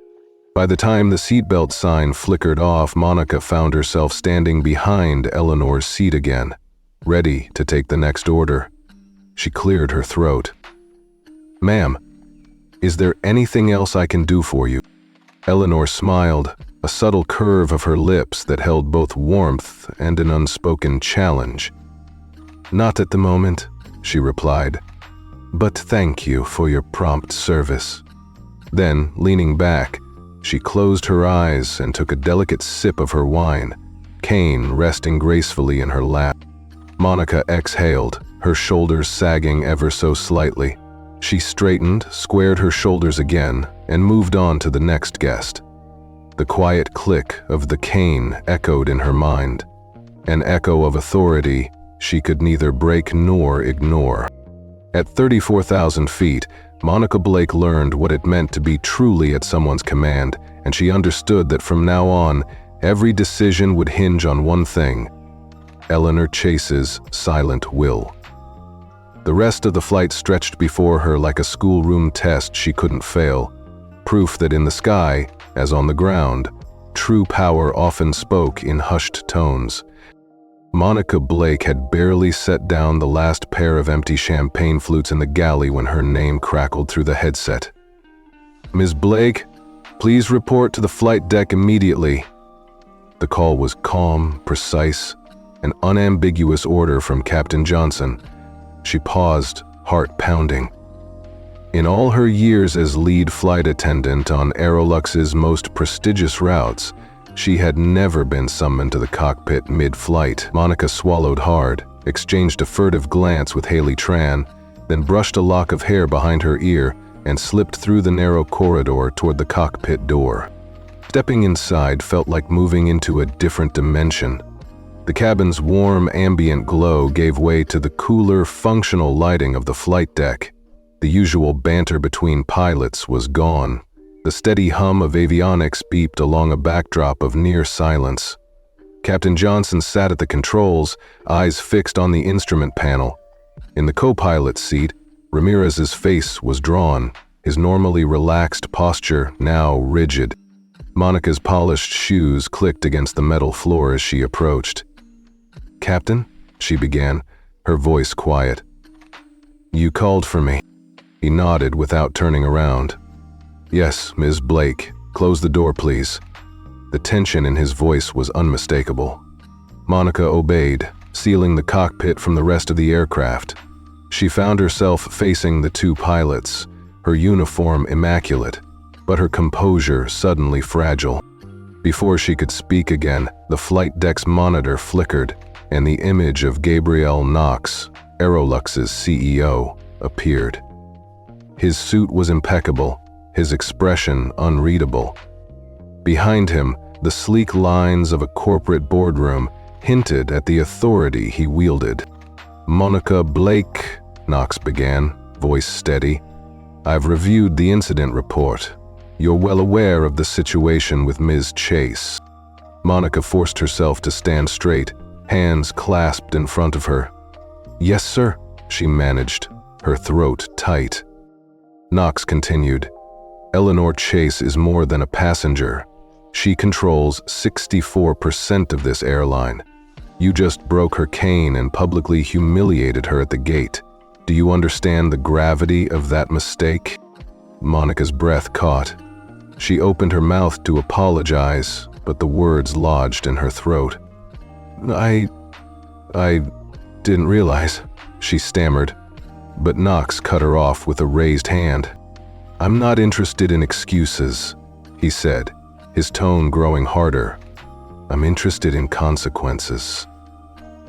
By the time the seatbelt sign flickered off, Monica found herself standing behind Eleanor's seat again, ready to take the next order. She cleared her throat. "Ma'am, is there anything else I can do for you?" Eleanor smiled, a subtle curve of her lips that held both warmth and an unspoken challenge. "Not at the moment," she replied. "But thank you for your prompt service." Then, leaning back, she closed her eyes and took a delicate sip of her wine, cane resting gracefully in her lap. Monica exhaled, her shoulders sagging ever so slightly. She straightened, squared her shoulders again, and moved on to the next guest. The quiet click of the cane echoed in her mind, an echo of authority she could neither break nor ignore. At 34,000 feet, Monica Blake learned what it meant to be truly at someone's command, and she understood that from now on, every decision would hinge on one thing: Eleanor Chase's silent will. The rest of the flight stretched before her like a schoolroom test she couldn't fail, proof that in the sky, as on the ground, true power often spoke in hushed tones. Monica Blake had barely set down the last pair of empty champagne flutes in the galley when her name crackled through the headset. "Ms. Blake, please report to the flight deck immediately." The call was calm, precise, an unambiguous order from Captain Johnson. She paused, heart pounding. In all her years as lead flight attendant on Aerolux's most prestigious routes, she had never been summoned to the cockpit mid-flight. Monica swallowed hard, exchanged a furtive glance with Haley Tran, then brushed a lock of hair behind her ear and slipped through the narrow corridor toward the cockpit door. Stepping inside felt like moving into a different dimension. The cabin's warm, ambient glow gave way to the cooler, functional lighting of the flight deck. The usual banter between pilots was gone. The steady hum of avionics beeped along a backdrop of near silence. Captain Johnson sat at the controls, eyes fixed on the instrument panel. In the co-pilot's seat, Ramirez's face was drawn, his normally relaxed posture now rigid. Monica's polished shoes clicked against the metal floor as she approached. "Captain?" she began, her voice quiet. "You called for me." He nodded without turning around. "Yes, Ms. Blake. Close the door, please." The tension in his voice was unmistakable. Monica obeyed, sealing the cockpit from the rest of the aircraft. She found herself facing the two pilots, her uniform immaculate, but her composure suddenly fragile. Before she could speak again, the flight deck's monitor flickered, and the image of Gabriel Knox, Aerolux's CEO, appeared. His suit was impeccable, his expression unreadable. Behind him, the sleek lines of a corporate boardroom hinted at the authority he wielded. "Monica Blake," Knox began, voice steady, "I've reviewed the incident report. You're well aware of the situation with Ms. Chase." Monica forced herself to stand straight, hands clasped in front of her. "Yes, sir," she managed, her throat tight. Knox continued, "Eleanor Chase is more than a passenger. She controls 64% of this airline. You just broke her cane and publicly humiliated her at the gate. Do you understand the gravity of that mistake?" Monica's breath caught. She opened her mouth to apologize, but the words lodged in her throat. I didn't realize," she stammered, but Knox cut her off with a raised hand. "I'm not interested in excuses," he said, his tone growing harder. "I'm interested in consequences."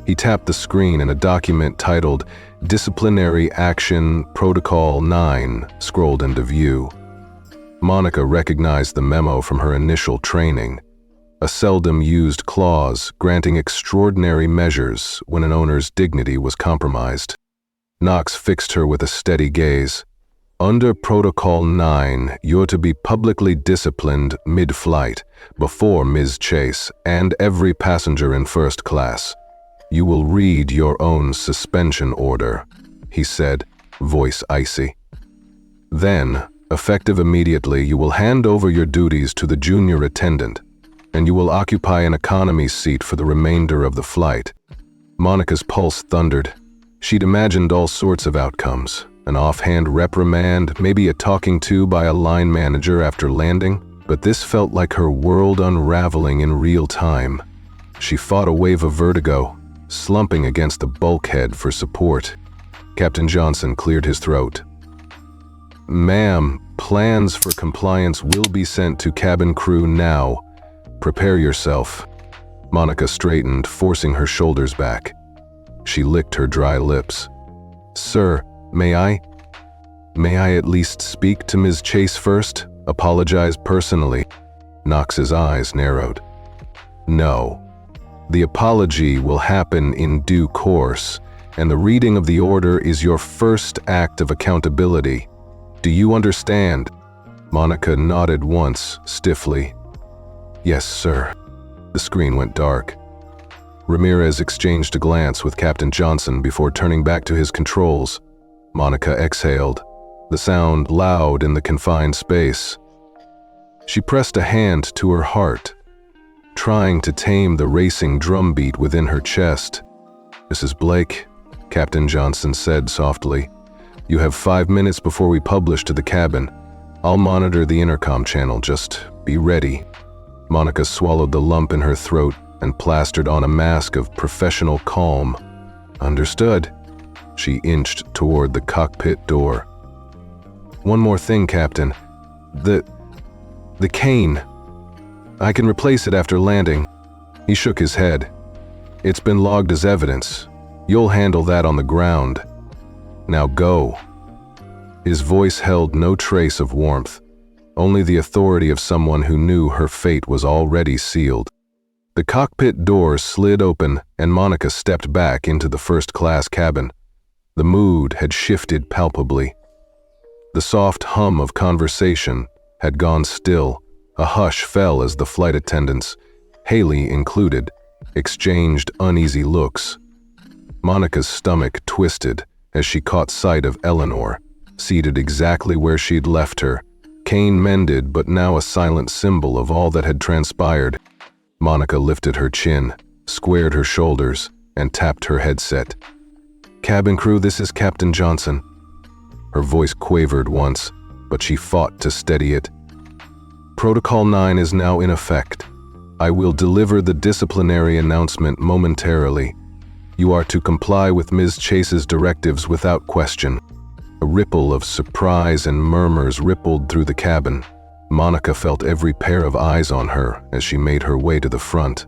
He tapped the screen and a document titled Disciplinary Action Protocol 9 scrolled into view. Monica recognized the memo from her initial training, a seldom used clause granting extraordinary measures when an owner's dignity was compromised. Knox fixed her with a steady gaze. "Under Protocol 9, you're to be publicly disciplined mid-flight, before Ms. Chase and every passenger in first class. You will read your own suspension order," he said, voice icy. "Then, effective immediately, you will hand over your duties to the junior attendant, and you will occupy an economy seat for the remainder of the flight." Monica's pulse thundered. She'd imagined all sorts of outcomes. An offhand reprimand, maybe a talking to by a line manager after landing, but this felt like her world unraveling in real time. She fought a wave of vertigo, slumping against the bulkhead for support. Captain Johnson cleared his throat. "Ma'am, plans for compliance will be sent to cabin crew now. Prepare yourself." Monica straightened, forcing her shoulders back. She licked her dry lips. "Sir, May I at least speak to Ms. Chase first?" Apologize personally. Knox's eyes narrowed. No. The apology will happen in due course, and the reading of the order is your first act of accountability. Do you understand? Monica nodded once, stiffly. Yes, sir. The screen went dark. Ramirez exchanged a glance with Captain Johnson before turning back to his controls. Monica exhaled, the sound loud in the confined space. She pressed a hand to her heart, trying to tame the racing drumbeat within her chest. Mrs. Blake, Captain Johnson said softly, you have 5 minutes before we publish to the cabin. I'll monitor the intercom channel, just be ready. Monica swallowed the lump in her throat and plastered on a mask of professional calm. Understood. She inched toward the cockpit door. One more thing, Captain. The cane. I can replace it after landing. He shook his head. It's been logged as evidence. You'll handle that on the ground. Now go. His voice held no trace of warmth, only the authority of someone who knew her fate was already sealed. The cockpit door slid open and Monica stepped back into the first-class cabin. The mood had shifted palpably. The soft hum of conversation had gone still. A hush fell as the flight attendants, Haley included, exchanged uneasy looks. Monica's stomach twisted as she caught sight of Eleanor, seated exactly where she'd left her, cane mended but now a silent symbol of all that had transpired. Monica lifted her chin, squared her shoulders, and tapped her headset. Cabin crew, this is Captain Johnson. Her voice quavered once, but she fought to steady it. Protocol 9 is now in effect. I will deliver the disciplinary announcement momentarily. You are to comply with Ms. Chase's directives without question. A ripple of surprise and murmurs rippled through the cabin. Monica felt every pair of eyes on her as she made her way to the front.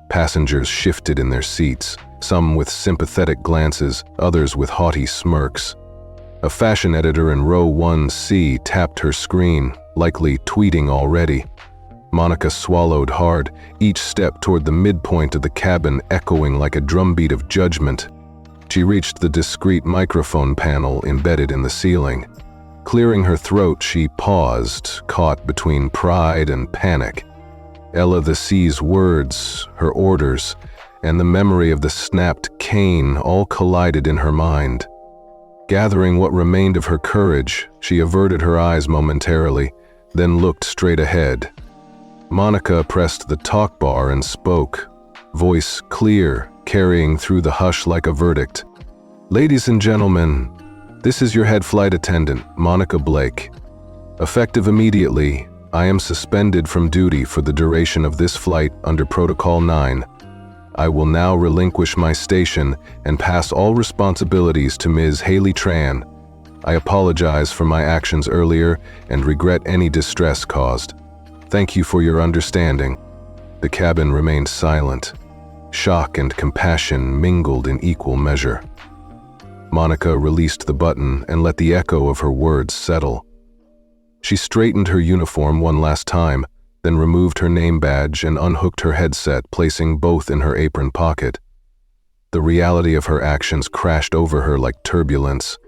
Passengers shifted in their seats, some with sympathetic glances, others with haughty smirks. A fashion editor in row 1C tapped her screen, likely tweeting already. Monica swallowed hard, each step toward the midpoint of the cabin echoing like a drumbeat of judgment. She reached the discreet microphone panel embedded in the ceiling. Clearing her throat, she paused, caught between pride and panic. Ella the Sea's words, her orders, and the memory of the snapped cane all collided in her mind. Gathering what remained of her courage, she averted her eyes momentarily, then looked straight ahead. Monica pressed the talk bar and spoke, voice clear, carrying through the hush like a verdict. Ladies and gentlemen, this is your head flight attendant, Monica Blake. Effective immediately, I am suspended from duty for the duration of this flight under Protocol 9. I will now relinquish my station and pass all responsibilities to Ms. Haley Tran. I apologize for my actions earlier and regret any distress caused. Thank you for your understanding. The cabin remained silent. Shock and compassion mingled in equal measure. Monica released the button and let the echo of her words settle. She straightened her uniform one last time, then removed her name badge and unhooked her headset, placing both in her apron pocket. The reality of her actions crashed over her like turbulence.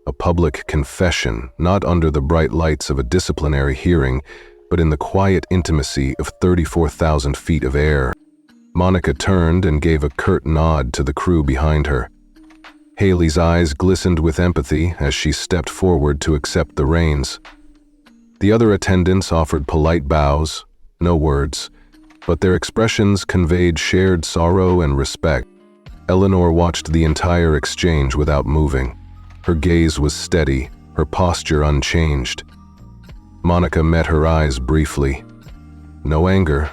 A public confession, not under the bright lights of a disciplinary hearing, but in the quiet intimacy of 34,000 feet of air. Monica turned and gave a curt nod to the crew behind her. Haley's eyes glistened with empathy as she stepped forward to accept the reins. The other attendants offered polite bows, no words, but their expressions conveyed shared sorrow and respect. Eleanor watched the entire exchange without moving. Her gaze was steady, her posture unchanged. Monica met her eyes briefly. No anger,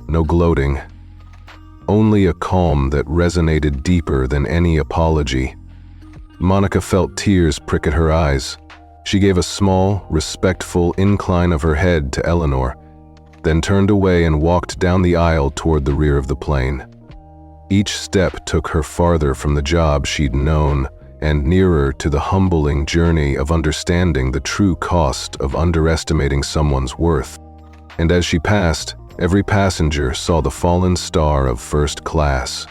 no gloating, only a calm that resonated deeper than any apology. Monica felt tears prick at her eyes. She gave a small, respectful incline of her head to Eleanor, then turned away and walked down the aisle toward the rear of the plane. Each step took her farther from the job she'd known and nearer to the humbling journey of understanding the true cost of underestimating someone's worth. And as she passed, every passenger saw the fallen star of first class,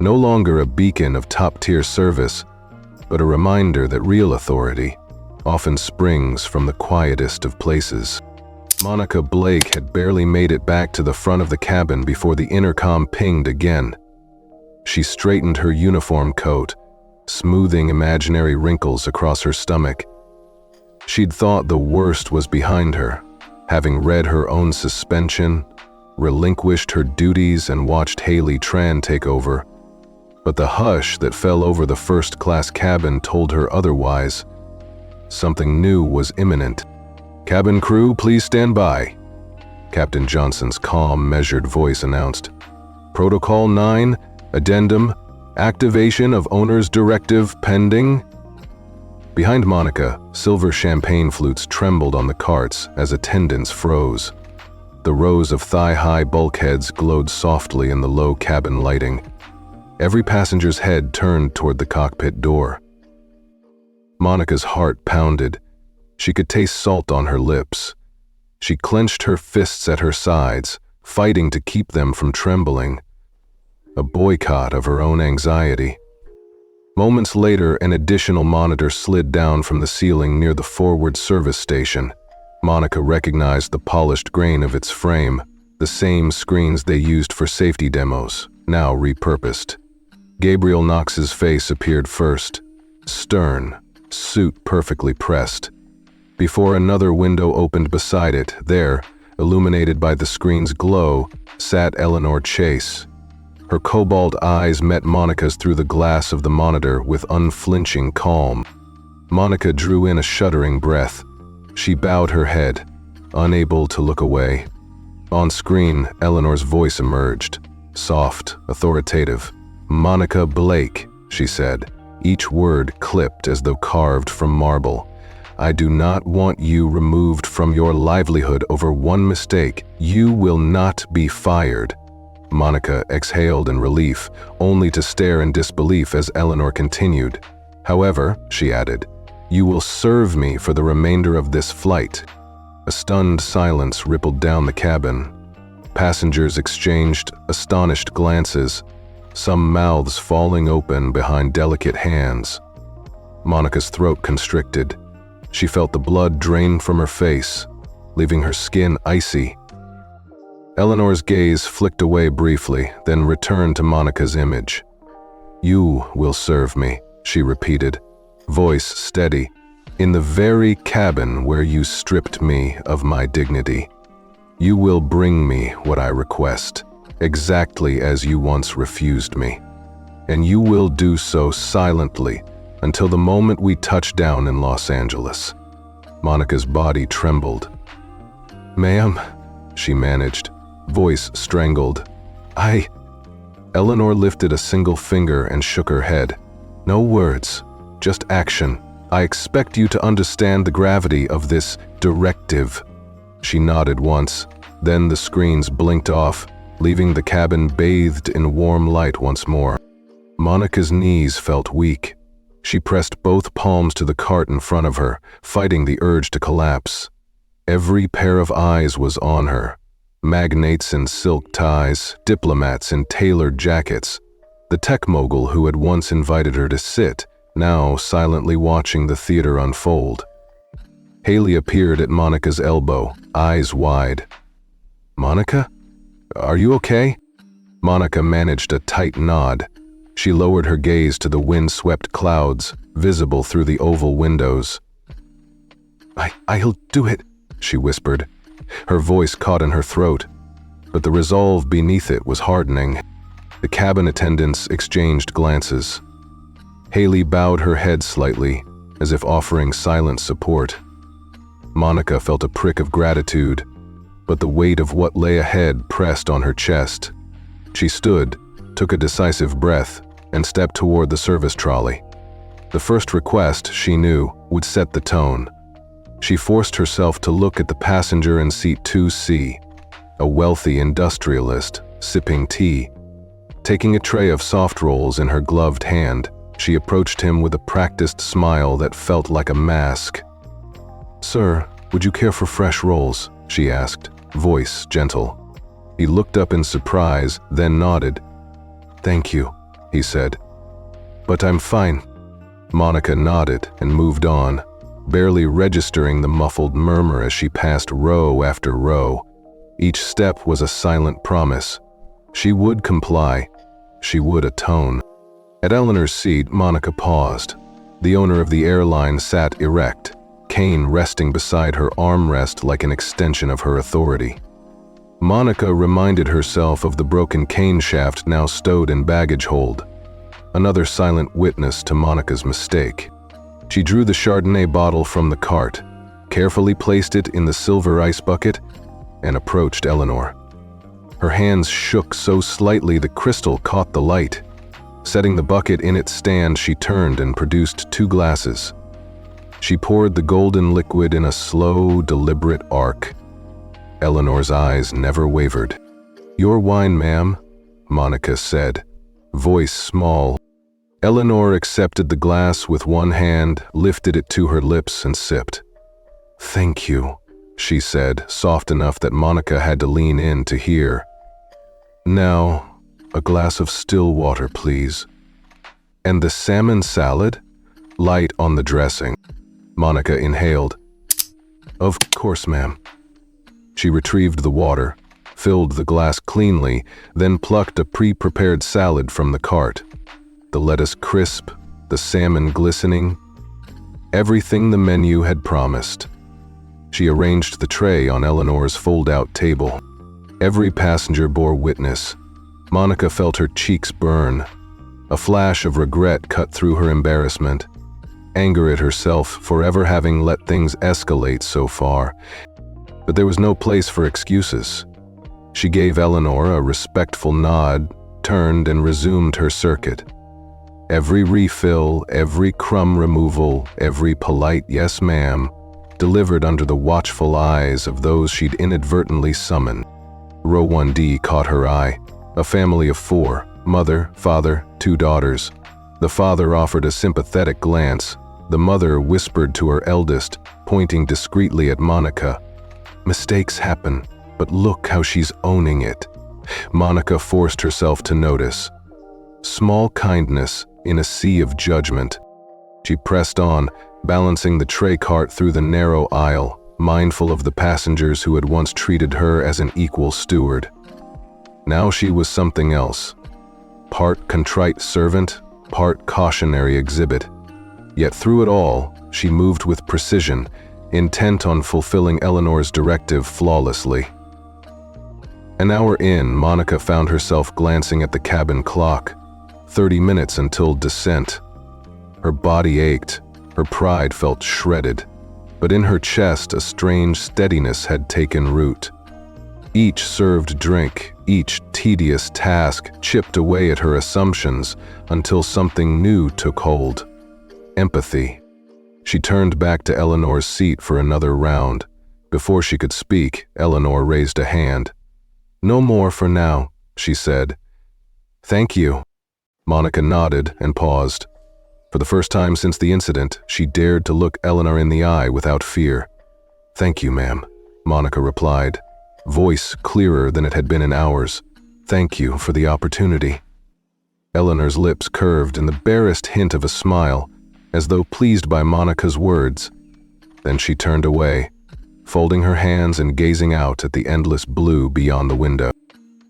no longer a beacon of top-tier service, but a reminder that real authority often springs from the quietest of places. Monica Blake had barely made it back to the front of the cabin before the intercom pinged again. She straightened her uniform coat, smoothing imaginary wrinkles across her stomach. She'd thought the worst was behind her, having read her own suspension, relinquished her duties, and watched Haley Tran take over. But the hush that fell over the first-class cabin told her otherwise. Something new was imminent. "Cabin crew, please stand by," Captain Johnson's calm, measured voice announced. "Protocol 9, Addendum, activation of owner's directive pending." Behind Monica, silver champagne flutes trembled on the carts as attendants froze. The rows of thigh-high bulkheads glowed softly in the low cabin lighting. Every passenger's head turned toward the cockpit door. Monica's heart pounded. She could taste salt on her lips. She clenched her fists at her sides, fighting to keep them from trembling. A boycott of her own anxiety. Moments later, an additional monitor slid down from the ceiling near the forward service station. Monica recognized the polished grain of its frame, the same screens they used for safety demos, now repurposed. Gabriel Knox's face appeared first, stern, suit perfectly pressed. Before another window opened beside it, there, illuminated by the screen's glow, sat Eleanor Chase. Her cobalt eyes met Monica's through the glass of the monitor with unflinching calm. Monica drew in a shuddering breath. She bowed her head, unable to look away. On screen, Eleanor's voice emerged, soft, authoritative. "Monica Blake," she said, each word clipped as though carved from marble. "I do not want you removed from your livelihood over one mistake. You will not be fired." Monica exhaled in relief, only to stare in disbelief as Eleanor continued. "However," she added, "you will serve me for the remainder of this flight." A stunned silence rippled down the cabin. Passengers exchanged astonished glances, some mouths falling open behind delicate hands. Monica's throat constricted. She felt the blood drain from her face, leaving her skin icy. Eleanor's gaze flicked away briefly, then returned to Monica's image. "You will serve me," she repeated, voice steady, "in the very cabin where you stripped me of my dignity. You will bring me what I request, exactly as you once refused me. And you will do so silently until the moment we touch down in Los Angeles." Monica's body trembled. "Ma'am," she managed, voice strangled. Eleanor lifted a single finger and shook her head. "No words, just action. I expect you to understand the gravity of this directive." She nodded once, then the screens blinked off, leaving the cabin bathed in warm light once more. Monica's knees felt weak. She pressed both palms to the cart in front of her, fighting the urge to collapse. Every pair of eyes was on her. Magnates in silk ties, diplomats in tailored jackets. The tech mogul who had once invited her to sit, now silently watching the theater unfold. Haley appeared at Monica's elbow, eyes wide. "Monica? Are you okay?" Monica managed a tight nod. She lowered her gaze to the wind-swept clouds, visible through the oval windows. I'll do it," she whispered. Her voice caught in her throat, but the resolve beneath it was hardening. The cabin attendants exchanged glances. Haley bowed her head slightly, as if offering silent support. Monica felt a prick of gratitude, but the weight of what lay ahead pressed on her chest. She stood, took a decisive breath, and stepped toward the service trolley. The first request, she knew, would set the tone. She forced herself to look at the passenger in seat 2C, a wealthy industrialist, sipping tea. Taking a tray of soft rolls in her gloved hand, She approached him with a practiced smile that felt like a mask. "Sir, would you care for fresh rolls?" she asked, voice gentle. He looked up in surprise, then nodded. "Thank you," he said. "But I'm fine." Monica nodded and moved on, barely registering the muffled murmur as she passed row after row. Each step was a silent promise. She would comply. She would atone. At Eleanor's seat, Monica paused. The owner of the airline sat erect, cane resting beside her armrest like an extension of her authority. Monica reminded herself of the broken cane shaft now stowed in baggage hold. Another silent witness to Monica's mistake. She drew the Chardonnay bottle from the cart, carefully placed it in the silver ice bucket, and approached Eleanor. Her hands shook so slightly the crystal caught the light. Setting the bucket in its stand, she turned and produced 2 glasses. She poured the golden liquid in a slow, deliberate arc. Eleanor's eyes never wavered. "Your wine, ma'am," Monica said, voice small. Eleanor accepted the glass with one hand, lifted it to her lips, and sipped. "Thank you," she said, soft enough that Monica had to lean in to hear. "Now, a glass of still water, please. And the salmon salad? Light on the dressing." Monica inhaled. "Of course, ma'am." She retrieved the water, filled the glass cleanly, then plucked a pre-prepared salad from the cart. The lettuce crisp, the salmon glistening, everything the menu had promised. She arranged the tray on Eleanor's fold-out table. Every passenger bore witness. Monica felt her cheeks burn. A flash of regret cut through her embarrassment. Anger at herself for ever having let things escalate so far. But there was no place for excuses. She gave Eleanor a respectful nod, turned and resumed her circuit. Every refill, every crumb removal, every polite "yes, ma'am," delivered under the watchful eyes of those she'd inadvertently summoned. Row 1D caught her eye. A family of 4, mother, father, 2 daughters. The father offered a sympathetic glance. The mother whispered to her eldest, pointing discreetly at Monica. "Mistakes happen, but look how she's owning it." Monica forced herself to notice. Small kindness in a sea of judgment. She pressed on, balancing the tray cart through the narrow aisle, mindful of the passengers who had once treated her as an equal steward. Now she was something else. Part contrite servant, part cautionary exhibit. Yet through it all, she moved with precision, intent on fulfilling Eleanor's directive flawlessly. An hour in, Monica found herself glancing at the cabin clock. 30 minutes until descent. Her body ached, her pride felt shredded, but in her chest a strange steadiness had taken root. Each served drink, each tedious task chipped away at her assumptions until something new took hold. Empathy. She turned back to Eleanor's seat for another round. Before she could speak, Eleanor raised a hand. "No more for now," she said. "Thank you." Monica nodded and paused. For the first time since the incident, she dared to look Eleanor in the eye without fear. "Thank you, ma'am," Monica replied, voice clearer than it had been in hours. "Thank you for the opportunity." Eleanor's lips curved in the barest hint of a smile, as though pleased by Monica's words. Then she turned away, folding her hands and gazing out at the endless blue beyond the window.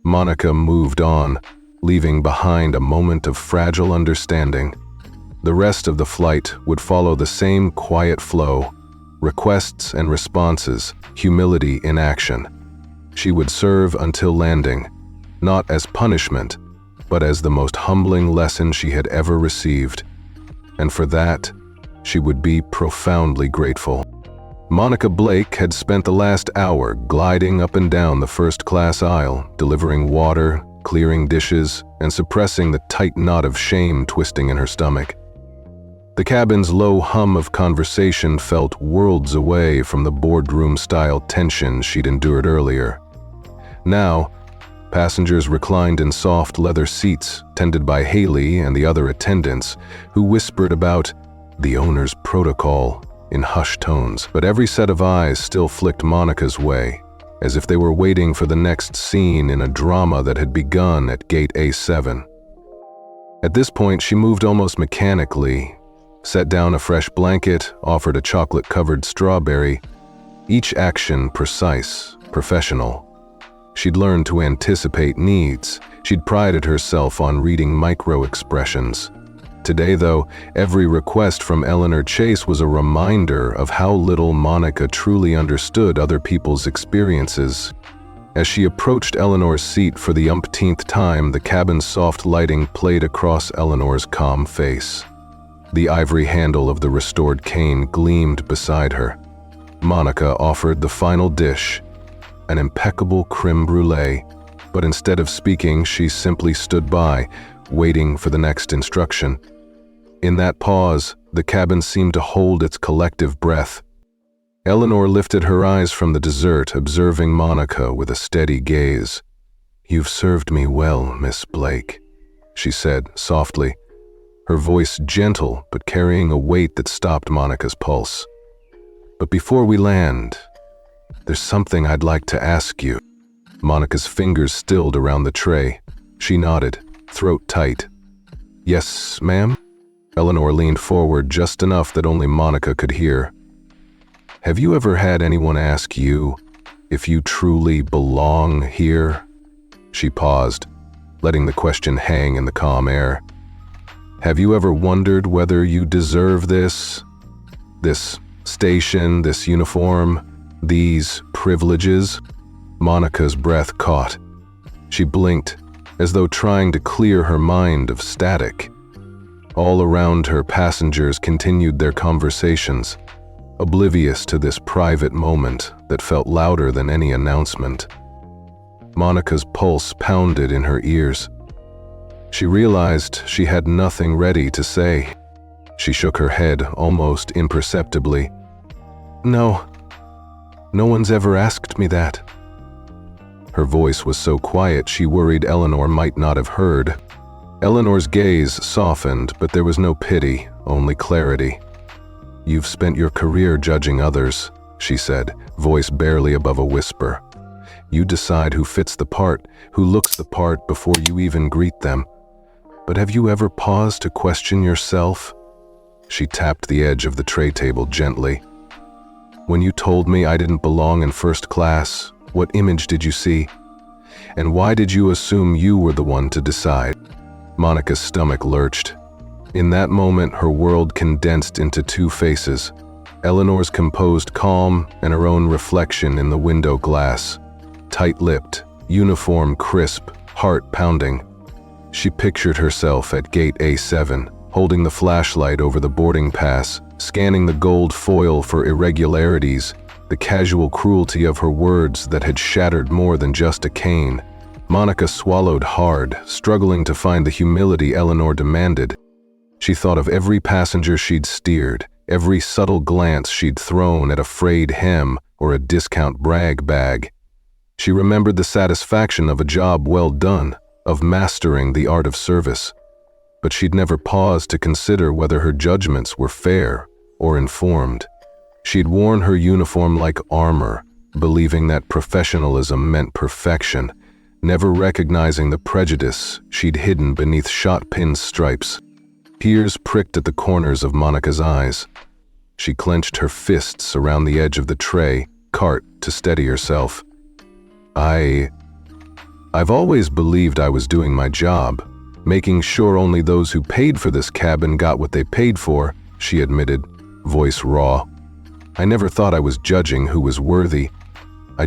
Monica moved on, leaving behind a moment of fragile understanding. The rest of the flight would follow the same quiet flow, requests and responses, humility in action. She would serve until landing, not as punishment, but as the most humbling lesson she had ever received. And for that, she would be profoundly grateful. Monica Blake had spent the last hour gliding up and down the first-class aisle, delivering water, clearing dishes, and suppressing the tight knot of shame twisting in her stomach. The cabin's low hum of conversation felt worlds away from the boardroom-style tension she'd endured earlier. Now, Passengers reclined in soft leather seats, tended by Haley and the other attendants, who whispered about the owner's protocol in hushed tones. But every set of eyes still flicked Monica's way, as if they were waiting for the next scene in a drama that had begun at gate A7. At this point, she moved almost mechanically, set down a fresh blanket, offered a chocolate-covered strawberry, each action precise, professional. She'd learned to anticipate needs. She'd prided herself on reading micro-expressions. Today, though, every request from Eleanor Chase was a reminder of how little Monica truly understood other people's experiences. As she approached Eleanor's seat for the umpteenth time, the cabin's soft lighting played across Eleanor's calm face. The ivory handle of the restored cane gleamed beside her. Monica offered the final dish, an impeccable creme brulee, but instead of speaking, she simply stood by, waiting for the next instruction. In that pause, the cabin seemed to hold its collective breath. Eleanor lifted her eyes from the dessert, observing Monica with a steady gaze. "You've served me well, Miss Blake," she said softly, her voice gentle but carrying a weight that stopped Monica's pulse. "But before we land, there's something I'd like to ask you." Monica's fingers stilled around the tray. She nodded, throat tight. "Yes, ma'am?" Eleanor leaned forward just enough that only Monica could hear. "Have you ever had anyone ask you if you truly belong here?" She paused, letting the question hang in the calm air. "Have you ever wondered whether you deserve this station, this uniform, these privileges?" Monica's breath caught. She blinked, as though trying to clear her mind of static. All around her, passengers continued their conversations, oblivious to this private moment that felt louder than any announcement. Monica's pulse pounded in her ears. She realized she had nothing ready to say. She shook her head almost imperceptibly. No one's ever asked me that." Her voice was so quiet she worried Eleanor might not have heard. Eleanor's gaze softened, but there was no pity, only clarity. "You've spent your career judging others," she said, voice barely above a whisper. "You decide who fits the part, who looks the part before you even greet them. But have you ever paused to question yourself?" She tapped the edge of the tray table gently. "When you told me I didn't belong in first class, what image did you see? And why did you assume you were the one to decide?" Monica's stomach lurched. In that moment, her world condensed into two faces, Eleanor's composed calm and her own reflection in the window glass. Tight-lipped, uniform crisp, heart pounding. She pictured herself at gate A7, holding the flashlight over the boarding pass, scanning the gold foil for irregularities, the casual cruelty of her words that had shattered more than just a cane. Monica swallowed hard, struggling to find the humility Eleanor demanded. She thought of every passenger she'd steered, every subtle glance she'd thrown at a frayed hem or a discount brag bag. She remembered the satisfaction of a job well done, of mastering the art of service. But she'd never paused to consider whether her judgments were fair or informed. She'd worn her uniform like armor, believing that professionalism meant perfection, never recognizing the prejudice she'd hidden beneath shot-pin stripes. Tears pricked at the corners of Monica's eyes. She clenched her fists around the edge of the tray cart to steady herself. I've always believed I was doing my job, making sure only those who paid for this cabin got what they paid for, she admitted, voice raw. I never thought I was judging who was worthy. I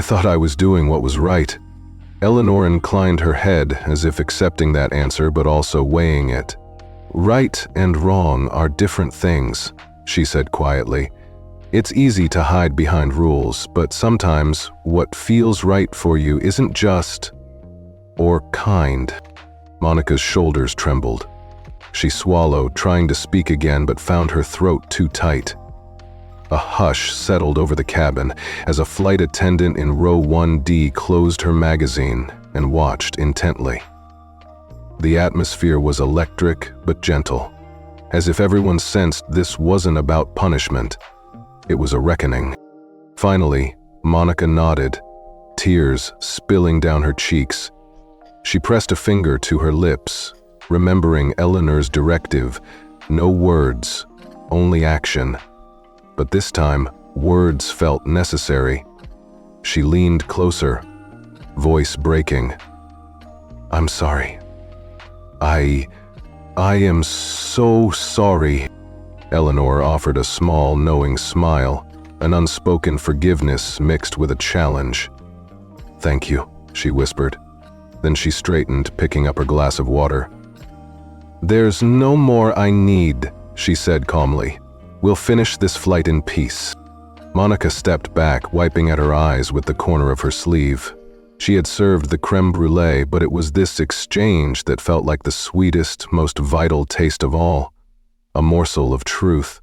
thought I was doing what was right. Eleanor inclined her head as if accepting that answer but also weighing it. Right and wrong are different things, she said quietly. It's easy to hide behind rules, but sometimes what feels right for you isn't just or kind. Monica's shoulders trembled. She swallowed, trying to speak again, but found her throat too tight. A hush settled over the cabin as a flight attendant in row 1D closed her magazine and watched intently. The atmosphere was electric but gentle, as if everyone sensed this wasn't about punishment. It was a reckoning. Finally, Monica nodded, tears spilling down her cheeks. She pressed a finger to her lips, remembering Eleanor's directive, no words, only action. But this time, words felt necessary. She leaned closer, voice breaking. "I'm sorry. I am so sorry." Eleanor offered a small, knowing smile, an unspoken forgiveness mixed with a challenge. "Thank you," she whispered. Then she straightened, picking up her glass of water. "There's no more I need," she said calmly. "We'll finish this flight in peace." Monica stepped back, wiping at her eyes with the corner of her sleeve. She had served the creme brulee, but it was this exchange that felt like the sweetest, most vital taste of all, a morsel of truth.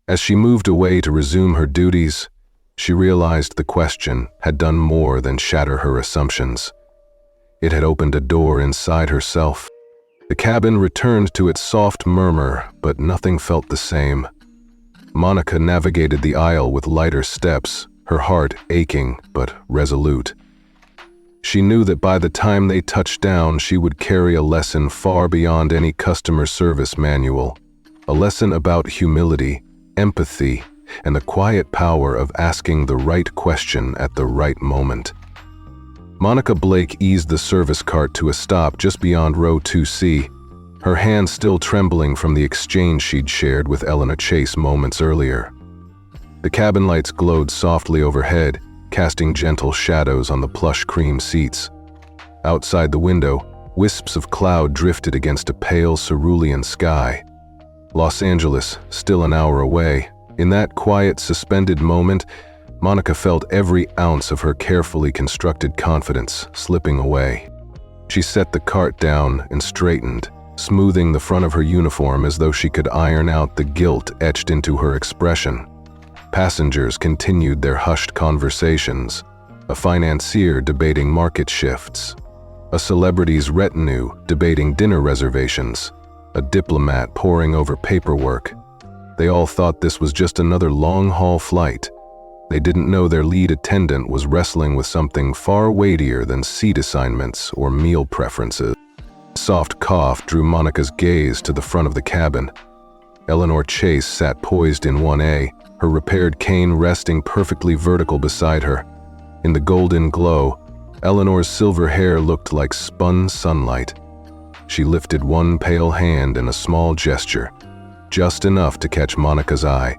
As she moved away to resume her duties, she realized the question had done more than shatter her assumptions. It had opened a door inside herself. The cabin returned to its soft murmur, but nothing felt the same. Monica navigated the aisle with lighter steps, her heart aching but resolute. She knew that by the time they touched down, she would carry a lesson far beyond any customer service manual, a lesson about humility, empathy, and the quiet power of asking the right question at the right moment. Monica Blake eased the service cart to a stop just beyond row 2C, her hand still trembling from the exchange she'd shared with Eleanor Chase moments earlier. The cabin lights glowed softly overhead, casting gentle shadows on the plush cream seats. Outside the window, wisps of cloud drifted against a pale cerulean sky. Los Angeles, still an hour away. In that quiet, suspended moment, Monica felt every ounce of her carefully constructed confidence slipping away. She set the cart down and straightened, smoothing the front of her uniform as though she could iron out the guilt etched into her expression. Passengers continued their hushed conversations, a financier debating market shifts, a celebrity's retinue debating dinner reservations, a diplomat poring over paperwork. They all thought this was just another long-haul flight. They didn't know their lead attendant was wrestling with something far weightier than seat assignments or meal preferences. A soft cough drew Monica's gaze to the front of the cabin. Eleanor Chase sat poised in 1A, her repaired cane resting perfectly vertical beside her. In the golden glow, Eleanor's silver hair looked like spun sunlight. She lifted one pale hand in a small gesture, just enough to catch Monica's eye.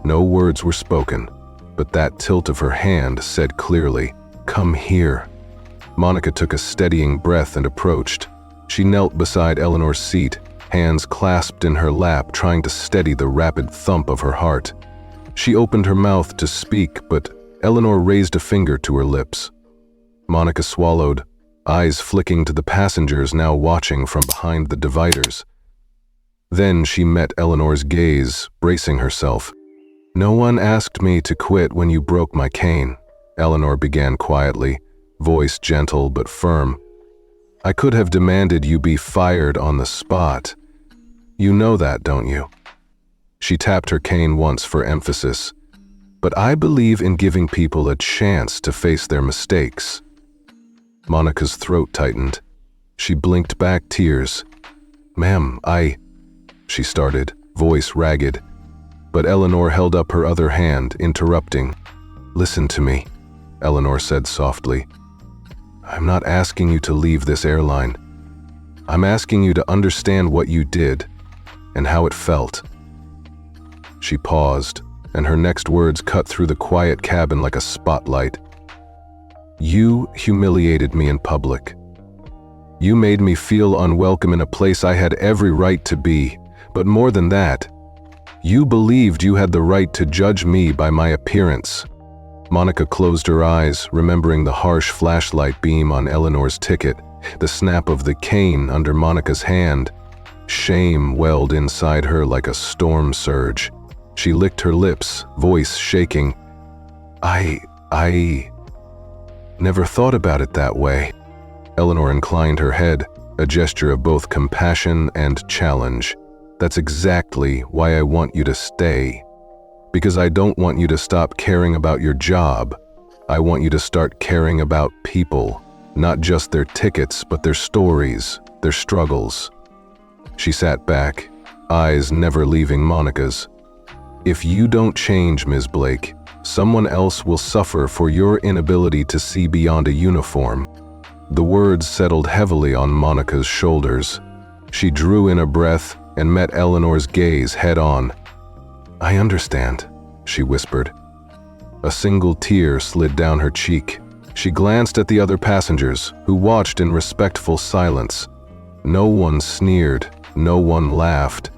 No words were spoken, but that tilt of her hand said clearly, "Come here." Monica took a steadying breath and approached. She knelt beside Eleanor's seat, hands clasped in her lap, trying to steady the rapid thump of her heart. She opened her mouth to speak, but Eleanor raised a finger to her lips. Monica swallowed, eyes flicking to the passengers now watching from behind the dividers. Then she met Eleanor's gaze, bracing herself. "No one asked me to quit when you broke my cane," Eleanor began quietly, voice gentle but firm. "I could have demanded you be fired on the spot. You know that, don't you?" She tapped her cane once for emphasis. "But I believe in giving people a chance to face their mistakes." Monica's throat tightened. She blinked back tears. "Ma'am, she started, voice ragged. But Eleanor held up her other hand, interrupting. "Listen to me," Eleanor said softly. "I'm not asking you to leave this airline. I'm asking you to understand what you did and how it felt." She paused, and her next words cut through the quiet cabin like a spotlight. "You humiliated me in public. You made me feel unwelcome in a place I had every right to be, but more than that, you believed you had the right to judge me by my appearance." Monica closed her eyes, remembering the harsh flashlight beam on Eleanor's ticket, the snap of the cane under Monica's hand. Shame welled inside her like a storm surge. She licked her lips, voice shaking. I never thought about it that way. Eleanor inclined her head, a gesture of both compassion and challenge. That's exactly why I want you to stay. Because I don't want you to stop caring about your job. I want you to start caring about people, not just their tickets, but their stories, their struggles. She sat back, eyes never leaving Monica's. If you don't change, Ms. Blake, someone else will suffer for your inability to see beyond a uniform. The words settled heavily on Monica's shoulders. She drew in a breath and met Eleanor's gaze head-on. I understand, she whispered. A single tear slid down her cheek. She glanced at the other passengers, who watched in respectful silence. No one sneered, no one laughed.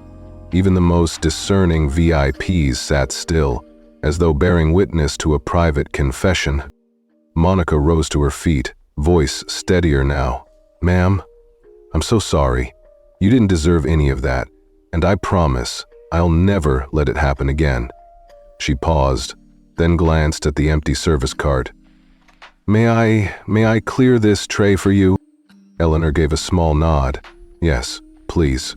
Even the most discerning VIPs sat still, as though bearing witness to a private confession. Monica rose to her feet, voice steadier now. Ma'am, I'm so sorry. You didn't deserve any of that, and I promise I'll never let it happen again. She paused, then glanced at the empty service cart. May I clear this tray for you? Eleanor gave a small nod. Yes, please.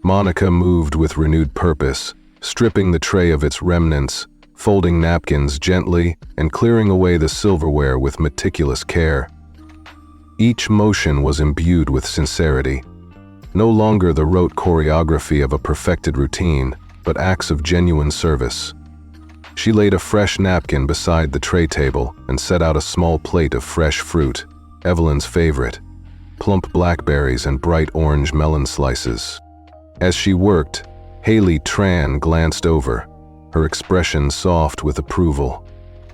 Monica moved with renewed purpose, stripping the tray of its remnants, folding napkins gently, and clearing away the silverware with meticulous care. Each motion was imbued with sincerity. No longer the rote choreography of a perfected routine, but acts of genuine service. She laid a fresh napkin beside the tray table and set out a small plate of fresh fruit, Evelyn's favorite, plump blackberries and bright orange melon slices. As she worked, Haley Tran glanced over, her expression soft with approval.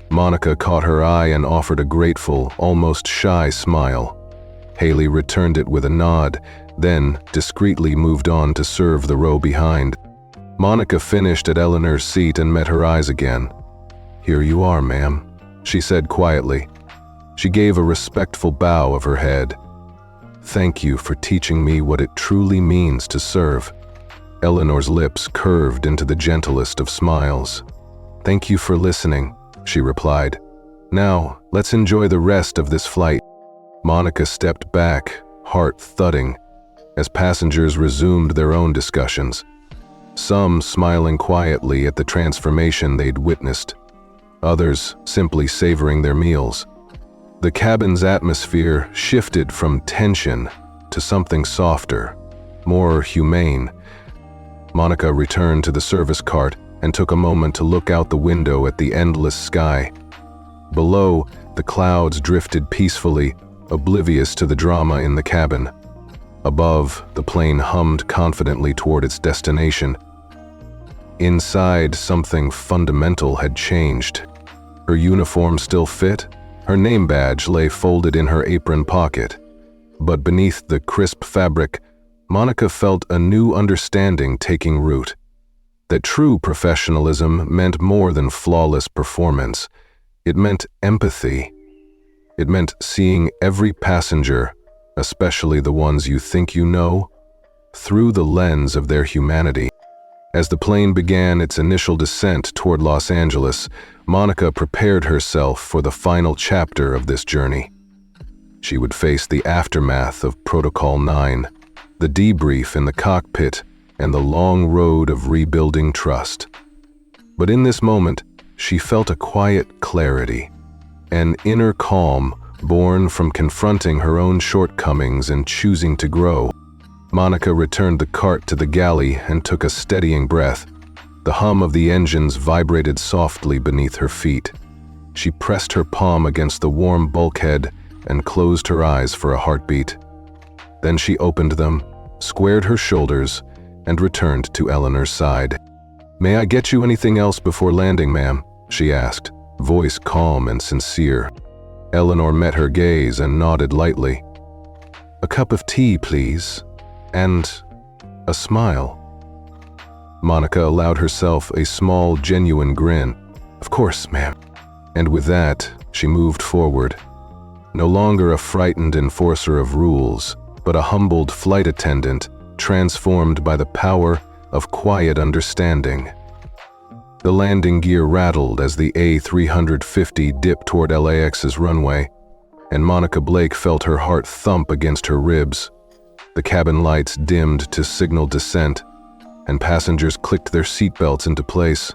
Monica caught her eye and offered a grateful, almost shy smile. Haley returned it with a nod, then discreetly moved on to serve the row behind. Monica finished at Eleanor's seat and met her eyes again. Here you are, ma'am, she said quietly. She gave a respectful bow of her head. Thank you for teaching me what it truly means to serve. Eleanor's lips curved into the gentlest of smiles. Thank you for listening, she replied. Now, let's enjoy the rest of this flight. Monica stepped back, heart thudding, as passengers resumed their own discussions. Some smiling quietly at the transformation they'd witnessed, others simply savoring their meals. The cabin's atmosphere shifted from tension to something softer, more humane. Monica returned to the service cart and took a moment to look out the window at the endless sky. Below, the clouds drifted peacefully, oblivious to the drama in the cabin. Above, the plane hummed confidently toward its destination. Inside, something fundamental had changed. Her uniform still fit, her name badge lay folded in her apron pocket. But beneath the crisp fabric, Monica felt a new understanding taking root. That true professionalism meant more than flawless performance. It meant empathy. It meant seeing every passenger, especially the ones you think you know, through the lens of their humanity. As the plane began its initial descent toward Los Angeles, Monica prepared herself for the final chapter of this journey. She would face the aftermath of Protocol 9, the debrief in the cockpit, and the long road of rebuilding trust. But in this moment, she felt a quiet clarity, an inner calm born from confronting her own shortcomings and choosing to grow. Monica returned the cart to the galley and took a steadying breath. The hum of the engines vibrated softly beneath her feet. She pressed her palm against the warm bulkhead and closed her eyes for a heartbeat. Then she opened them, squared her shoulders, and returned to Eleanor's side. May I get you anything else before landing, ma'am? She asked, voice calm and sincere. Eleanor met her gaze and nodded lightly. A cup of tea, please. And a smile. Monica allowed herself a small, genuine grin. Of course, ma'am. And with that, she moved forward. No longer a frightened enforcer of rules, but a humbled flight attendant transformed by the power of quiet understanding. The landing gear rattled as the A350 dipped toward LAX's runway, and Monica Blake felt her heart thump against her ribs. The cabin lights dimmed to signal descent, and passengers clicked their seatbelts into place.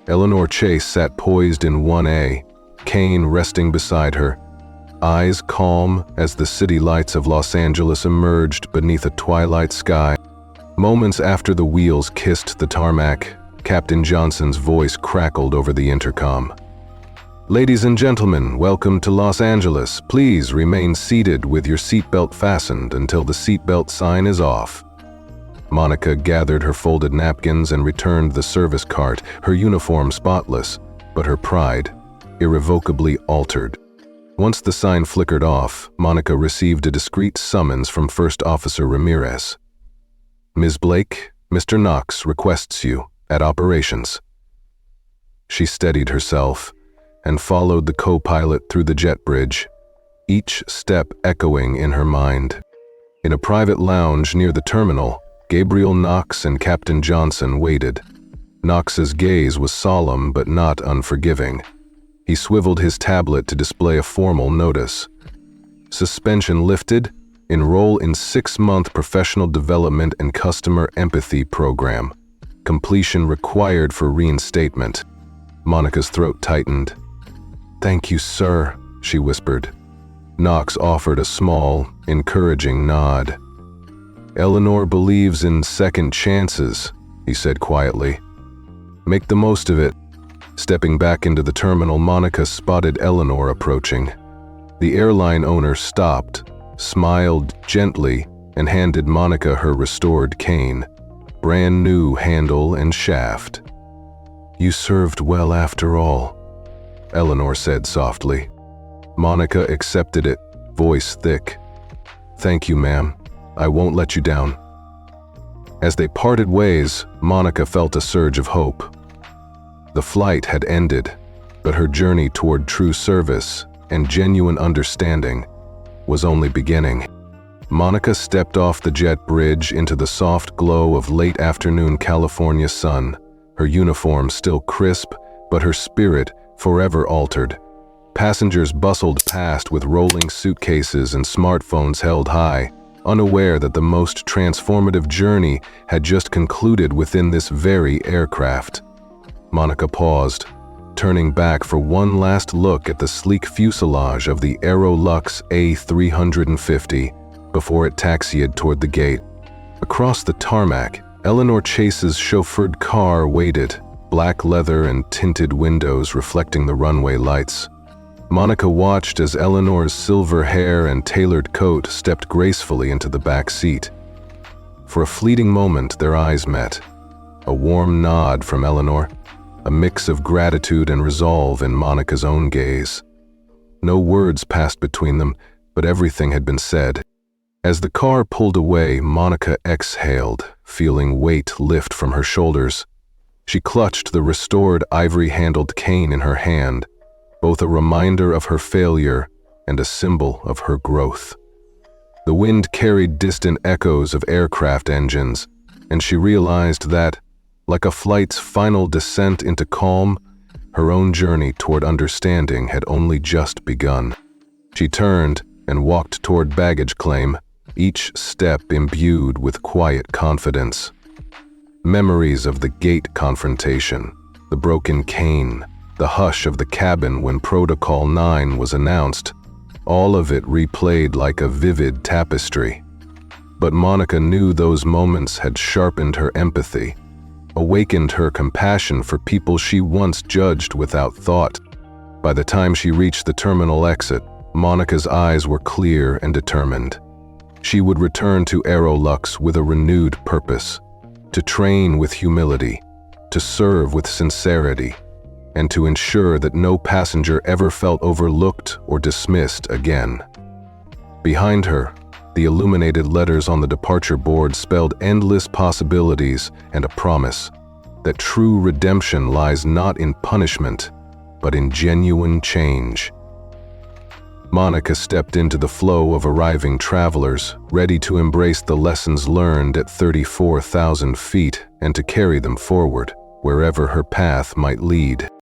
Eleanor Chase sat poised in 1A, Kane resting beside her, eyes calm as the city lights of Los Angeles emerged beneath a twilight sky. Moments after the wheels kissed the tarmac, Captain Johnson's voice crackled over the intercom. "Ladies and gentlemen, welcome to Los Angeles. Please remain seated with your seatbelt fastened until the seatbelt sign is off." Monica gathered her folded napkins and returned the service cart, her uniform spotless, but her pride irrevocably altered. Once the sign flickered off, Monica received a discreet summons from First Officer Ramirez. "Ms. Blake, Mr. Knox requests you at operations." She steadied herself and followed the co-pilot through the jet bridge, each step echoing in her mind. In a private lounge near the terminal, Gabriel Knox and Captain Johnson waited. Knox's gaze was solemn but not unforgiving. He swiveled his tablet to display a formal notice. Suspension lifted. Enroll in 6-month professional development and customer empathy program. Completion required for reinstatement. Monica's throat tightened. "Thank you, sir," she whispered. Knox offered a small, encouraging nod. "Eleanor believes in second chances," he said quietly. "Make the most of it." Stepping back into the terminal, Monica spotted Eleanor approaching. The airline owner stopped, smiled gently, and handed Monica her restored cane, brand new handle and shaft. "You served well after all," Eleanor said softly. Monica accepted it, voice thick. "Thank you, ma'am. I won't let you down." As they parted ways, Monica felt a surge of hope. The flight had ended, but her journey toward true service and genuine understanding was only beginning. Monica stepped off the jet bridge into the soft glow of late afternoon California sun, her uniform still crisp, but her spirit forever altered. Passengers bustled past with rolling suitcases and smartphones held high, unaware that the most transformative journey had just concluded within this very aircraft. Monica paused, turning back for one last look at the sleek fuselage of the Aerolux A350 before it taxied toward the gate. Across the tarmac, Eleanor Chase's chauffeured car waited, black leather and tinted windows reflecting the runway lights. Monica watched as Eleanor's silver hair and tailored coat stepped gracefully into the back seat. For a fleeting moment, their eyes met. A warm nod from Eleanor, a mix of gratitude and resolve in Monica's own gaze. No words passed between them, but everything had been said. As the car pulled away, Monica exhaled, feeling weight lift from her shoulders. She clutched the restored ivory-handled cane in her hand, both a reminder of her failure and a symbol of her growth. The wind carried distant echoes of aircraft engines, and she realized that, like a flight's final descent into calm, her own journey toward understanding had only just begun. She turned and walked toward baggage claim, each step imbued with quiet confidence. Memories of the gate confrontation, the broken cane, the hush of the cabin when Protocol 9 was announced, all of it replayed like a vivid tapestry. But Monica knew those moments had sharpened her empathy, awakened her compassion for people she once judged without thought. By the time she reached the terminal exit, Monica's eyes were clear and determined. She would return to Aerolux with a renewed purpose, to train with humility, to serve with sincerity, and to ensure that no passenger ever felt overlooked or dismissed again. Behind her, the illuminated letters on the departure board spelled endless possibilities and a promise that true redemption lies not in punishment, but in genuine change. Monica stepped into the flow of arriving travelers, ready to embrace the lessons learned at 34,000 feet and to carry them forward, wherever her path might lead.